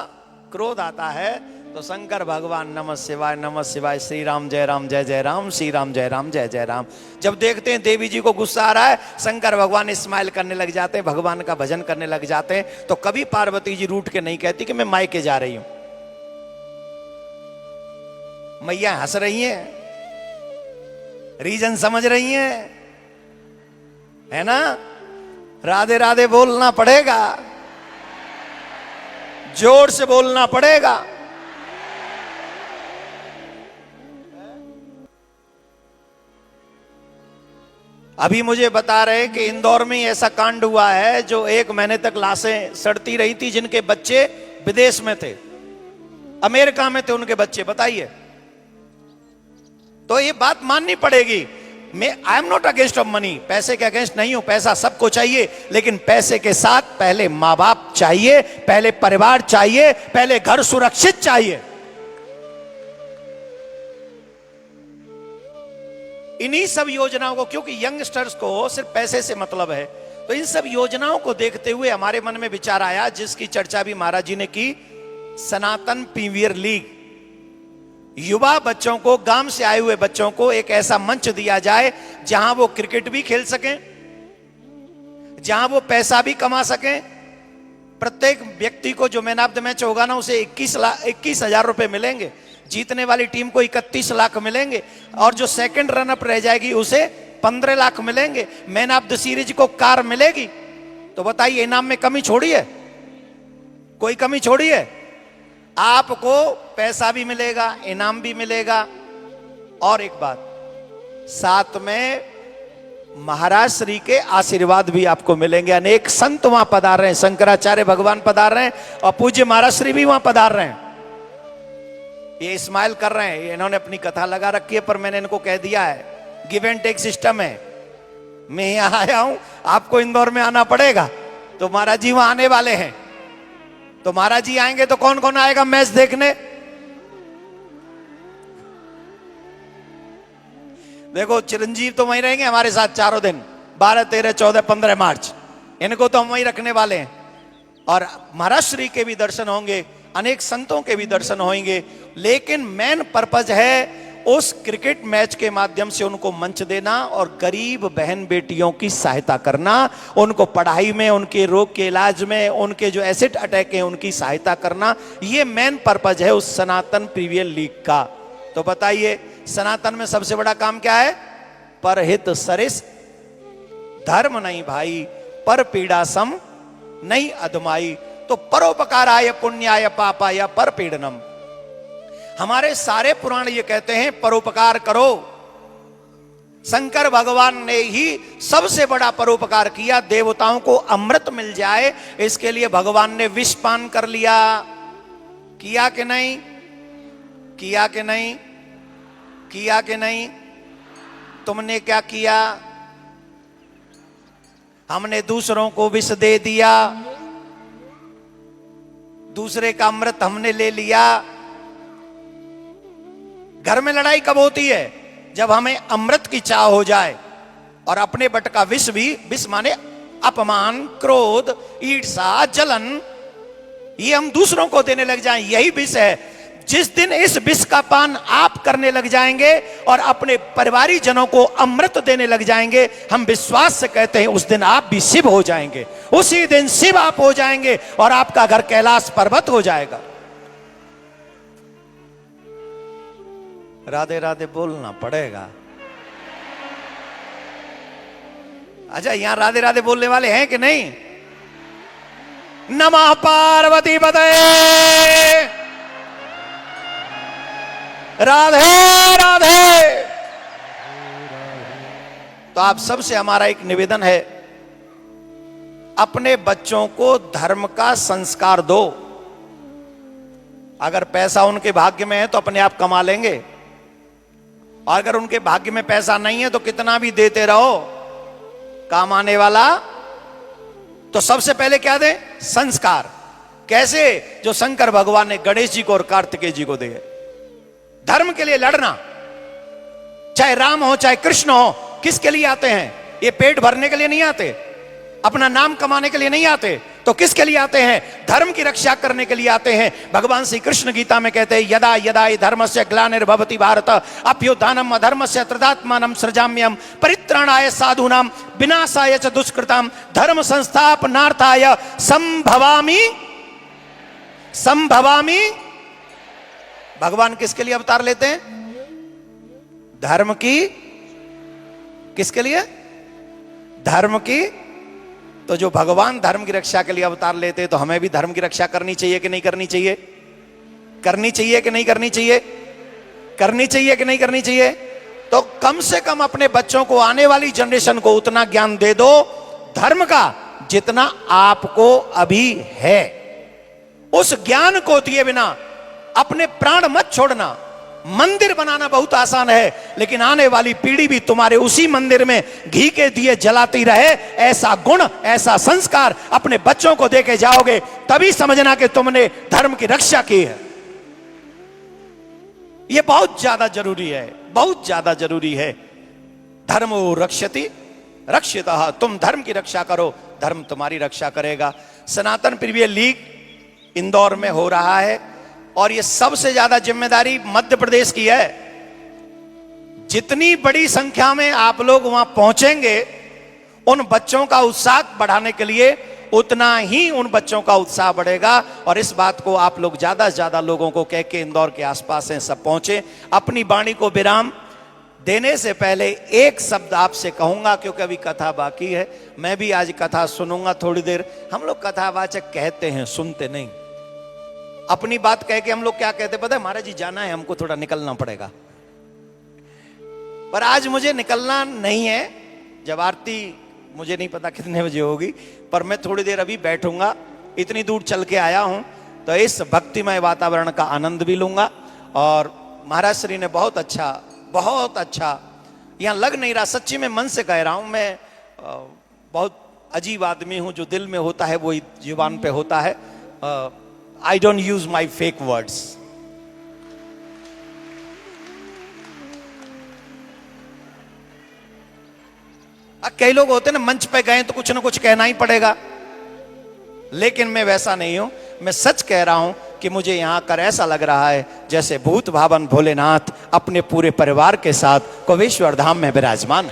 क्रोध आता है तो शंकर भगवान नमः शिवाय, श्री राम जय जय राम, श्री राम जय जय राम। जब देखते हैं देवी जी को गुस्सा आ रहा है, शंकर भगवान स्माइल करने लग जाते हैं, भगवान का भजन करने लग जाते हैं। तो कभी पार्वती जी रूठ के नहीं कहती कि मैं मायके जा रही हूं। मैया हंस रही हैं, रीजन समझ रही हैं, है ना। राधे राधे बोलना पड़ेगा, जोर से बोलना पड़ेगा। अभी मुझे बता रहे कि इंदौर में ऐसा कांड हुआ है जो 1 महीने तक लाशें सड़ती रही थी, जिनके बच्चे विदेश में थे, अमेरिका में थे उनके बच्चे। बताइए, तो ये बात माननी पड़ेगी। मैं I am not against of money, पैसे के अगेंस्ट नहीं हूं, पैसा सबको चाहिए, लेकिन पैसे के साथ पहले मां बाप चाहिए, पहले परिवार चाहिए, पहले घर सुरक्षित चाहिए। इन्हीं सब योजनाओं को, क्योंकि यंगस्टर्स को सिर्फ पैसे से मतलब है, तो इन सब योजनाओं को देखते हुए हमारे मन में विचार आया, जिसकी चर्चा भी महाराज जी ने की, सनातन प्रीमियर लीग। युवा बच्चों को, गांव से आए हुए बच्चों को एक ऐसा मंच दिया जाए जहां वो क्रिकेट भी खेल सकें, जहां वो पैसा भी कमा सकें। प्रत्येक व्यक्ति को जो मैन ऑफ द मैच होगा ना, उसे 21,000 रुपए मिलेंगे, जीतने वाली टीम को 31 लाख मिलेंगे, और जो सेकंड रनअप रह जाएगी उसे 15 लाख मिलेंगे। मैन ऑफ द सीरीज को कार मिलेगी। तो बताइए, इनाम में कमी छोड़ी है? कोई कमी छोड़ी है? आपको पैसा भी मिलेगा, इनाम भी मिलेगा, और एक बात, साथ में महाराज श्री के आशीर्वाद भी आपको मिलेंगे। अनेक संत वहां पधार रहे हैं, शंकराचार्य भगवान पधार रहे हैं, और पूज्य महाराज श्री भी वहां पधार रहे हैं। ये स्माइल कर रहे हैं, इन्होंने अपनी कथा लगा रखी है, पर मैंने इनको कह दिया है, गिव एंड टेक सिस्टम है। मैं यहां आया हूं, आपको इंदौर में आना पड़ेगा। तो महाराज जी वहां आने वाले हैं, तो महाराज जी आएंगे तो कौन कौन आएगा मैच देखने? देखो, चिरंजीव तो वहीं रहेंगे हमारे साथ चारों दिन, 12, 13, 14, 15 मार्च, इनको तो हम वहीं रखने वाले हैं। और महाराज श्री के भी दर्शन होंगे, अनेक संतों के भी दर्शन होंगे, लेकिन मेन पर्पज है उस क्रिकेट मैच के माध्यम से उनको मंच देना और गरीब बहन बेटियों की सहायता करना, उनको पढ़ाई में, उनके रोग के इलाज में, उनके जो एसिड अटैक हैं उनकी सहायता करना। ये मेन पर्पज है उस सनातन प्रीमियर लीग का। तो बताइए, सनातन में सबसे बड़ा काम क्या है? परहित सरिस धर्म नहीं भाई, पर पीड़ा सम नहीं अधमाई। तो परोपकाराय पुण्याय पापाय पर पीड़नम। हमारे सारे पुराण ये कहते हैं परोपकार करो। शंकर भगवान ने ही सबसे बड़ा परोपकार किया, देवताओं को अमृत मिल जाए, इसके लिए भगवान ने विष पान कर लिया। किया कि नहीं? किया कि नहीं? किया कि नहीं? तुमने क्या किया? हमने दूसरों को विष दे दिया, दूसरे का अमृत हमने ले लिया। घर में लड़ाई कब होती है? जब हमें अमृत की चाह हो जाए, और अपने बट का विष भी, विष माने अपमान, क्रोध, ईर्ष्या, जलन, ये हम दूसरों को देने लग जाएं, यही विष है। जिस दिन इस विष का पान आप करने लग जाएंगे और अपने परिवारी जनों को अमृत देने लग जाएंगे, हम विश्वास से कहते हैं उस दिन आप भी शिव हो जाएंगे। उसी दिन शिव आप हो जाएंगे और आपका घर कैलाश पर्वत हो जाएगा। राधे राधे बोलना पड़ेगा। अच्छा, यहां राधे राधे बोलने वाले हैं कि नहीं? नमः पार्वती पते। राधे राधे। तो आप सबसे हमारा एक निवेदन है, अपने बच्चों को धर्म का संस्कार दो। अगर पैसा उनके भाग्य में है तो अपने आप कमा लेंगे, और अगर उनके भाग्य में पैसा नहीं है तो कितना भी देते रहो, काम आने वाला। तो सबसे पहले क्या दे? संस्कार। कैसे? जो शंकर भगवान ने गणेश जी को और कार्तिकेय जी को दिए। धर्म के लिए लड़ना, चाहे राम हो चाहे कृष्ण हो, किसके लिए आते हैं? ये पेट भरने के लिए नहीं आते, अपना नाम कमाने के लिए नहीं आते, तो किसके लिए आते हैं? धर्म की रक्षा करने के लिए आते हैं। भगवान श्री कृष्ण गीता में कहते हैं, यदा यदा हि धर्मस्य ग्लानिर्भवति भारत अभ्युत्थानम् अधर्मस्य तदात्मानं सृजाम्यहम् परित्राणाय साधूनां विनाशाय च दुष्कृतां धर्म संस्थापनार्थाय संभवामि। भगवान किसके लिए अवतार लेते हैं? धर्म की। किसके लिए? धर्म की। तो जो भगवान धर्म की रक्षा के लिए अवतार लेते हैं, तो हमें भी धर्म की रक्षा करनी चाहिए कि नहीं करनी चाहिए? करनी चाहिए कि नहीं करनी चाहिए? करनी चाहिए कि नहीं करनी चाहिए? तो कम से कम अपने बच्चों को, आने वाली जनरेशन को उतना ज्ञान दे दो धर्म का जितना आपको अभी है। उस ज्ञान को दिए बिना अपने प्राण मत छोड़ना। मंदिर बनाना बहुत आसान है, लेकिन आने वाली पीढ़ी भी तुम्हारे उसी मंदिर में घी के दिए जलाती रहे, ऐसा गुण, ऐसा संस्कार अपने बच्चों को देके जाओगे, तभी समझना कि तुमने धर्म की रक्षा की है। यह बहुत ज्यादा जरूरी है, बहुत ज्यादा जरूरी है। धर्मो रक्षति रक्षितः। तुम धर्म की रक्षा करो, धर्म तुम्हारी रक्षा करेगा। सनातन प्रीमियर लीग इंदौर में हो रहा है, और ये सबसे ज्यादा जिम्मेदारी मध्य प्रदेश की है। जितनी बड़ी संख्या में आप लोग वहां पहुंचेंगे, उन बच्चों का उत्साह बढ़ाने के लिए उतना ही उन बच्चों का उत्साह बढ़ेगा। और इस बात को आप लोग ज्यादा से ज्यादा लोगों को कह के, इंदौर के आसपास हैं सब पहुंचे। अपनी वाणी को विराम देने से पहले एक शब्द आपसे कहूंगा, क्योंकि अभी कथा बाकी है। मैं भी आज कथा सुनूंगा थोड़ी देर। हम लोग कथावाचक कहते हैं, सुनते नहीं। अपनी बात कह के हम लोग क्या कहते पता है? महाराज जी जाना है, हमको थोड़ा निकलना पड़ेगा। पर आज मुझे निकलना नहीं है। जब आरती मुझे नहीं पता कितने बजे होगी, पर मैं थोड़ी देर अभी बैठूंगा। इतनी दूर चल के आया हूं, तो इस भक्तिमय वातावरण का आनंद भी लूंगा। और महाराज श्री ने बहुत अच्छा यहां लग नहीं रहा, सच्ची में मन से कह रहा हूं। मैं बहुत अजीब आदमी हूं, जो दिल में होता है वो जुबान पे होता है। I don't use my fake words. कई लोग होते हैं ना, मंच पे गए तो कुछ ना कुछ कहना ही पड़ेगा, लेकिन मैं वैसा नहीं हूं। मैं सच कह रहा हूं कि मुझे यहां कर ऐसा लग रहा है जैसे भूत भावन भोलेनाथ अपने पूरे परिवार के साथ कोवेश्वर धाम में विराजमान।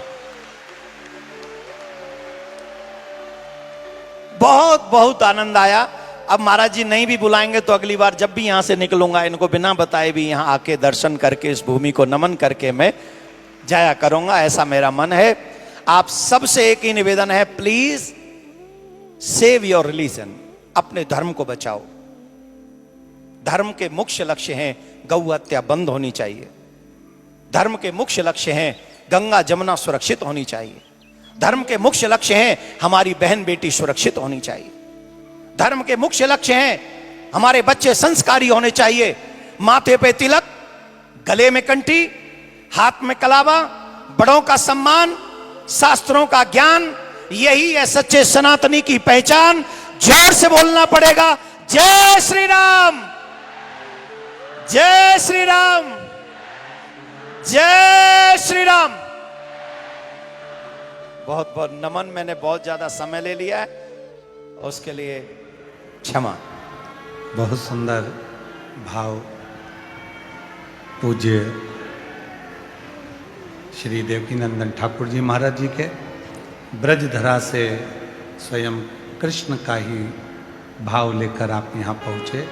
बहुत आनंद आया। अब महाराज जी नहीं भी बुलाएंगे तो अगली बार जब भी यहां से निकलूंगा, इनको बिना बताए भी यहां आके दर्शन करके, इस भूमि को नमन करके मैं जाया करूंगा, ऐसा मेरा मन है। आप सबसे एक ही निवेदन है, प्लीज सेव योर रिलीजन। अपने धर्म को बचाओ। धर्म के मुख्य लक्ष्य हैं गौ हत्या बंद होनी चाहिए। धर्म के मुख्य लक्ष्य हैं गंगा जमुना सुरक्षित होनी चाहिए। धर्म के मुख्य लक्ष्य हैं हमारी बहन बेटी सुरक्षित होनी चाहिए। धर्म के मुख्य लक्ष्य हैं हमारे बच्चे संस्कारी होने चाहिए। माथे पे तिलक, गले में कंठी, हाथ में कलावा, बड़ों का सम्मान, शास्त्रों का ज्ञान, यही है सच्चे सनातनी की पहचान। जोर से बोलना पड़ेगा, जय श्री राम, जय श्री राम, जय श्री राम। बहुत बहुत नमन। मैंने बहुत ज्यादा समय ले लिया है, उसके लिए क्षमा। बहुत सुंदर भाव पूज्य श्री देवकीनंदन ठाकुर जी महाराज जी के ब्रजधरा से स्वयं कृष्ण का ही भाव लेकर आप यहाँ पहुँचे,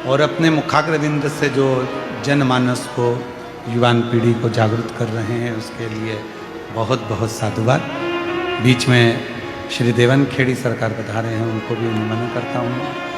और अपने मुखाग्रविंद से जो जनमानस को, युवान पीढ़ी को जागरूक कर रहे हैं, उसके लिए बहुत बहुत साधुवाद। बीच में श्री देवन खेड़ी सरकार पधारे हैं, उनको भी नमन करता हूँ।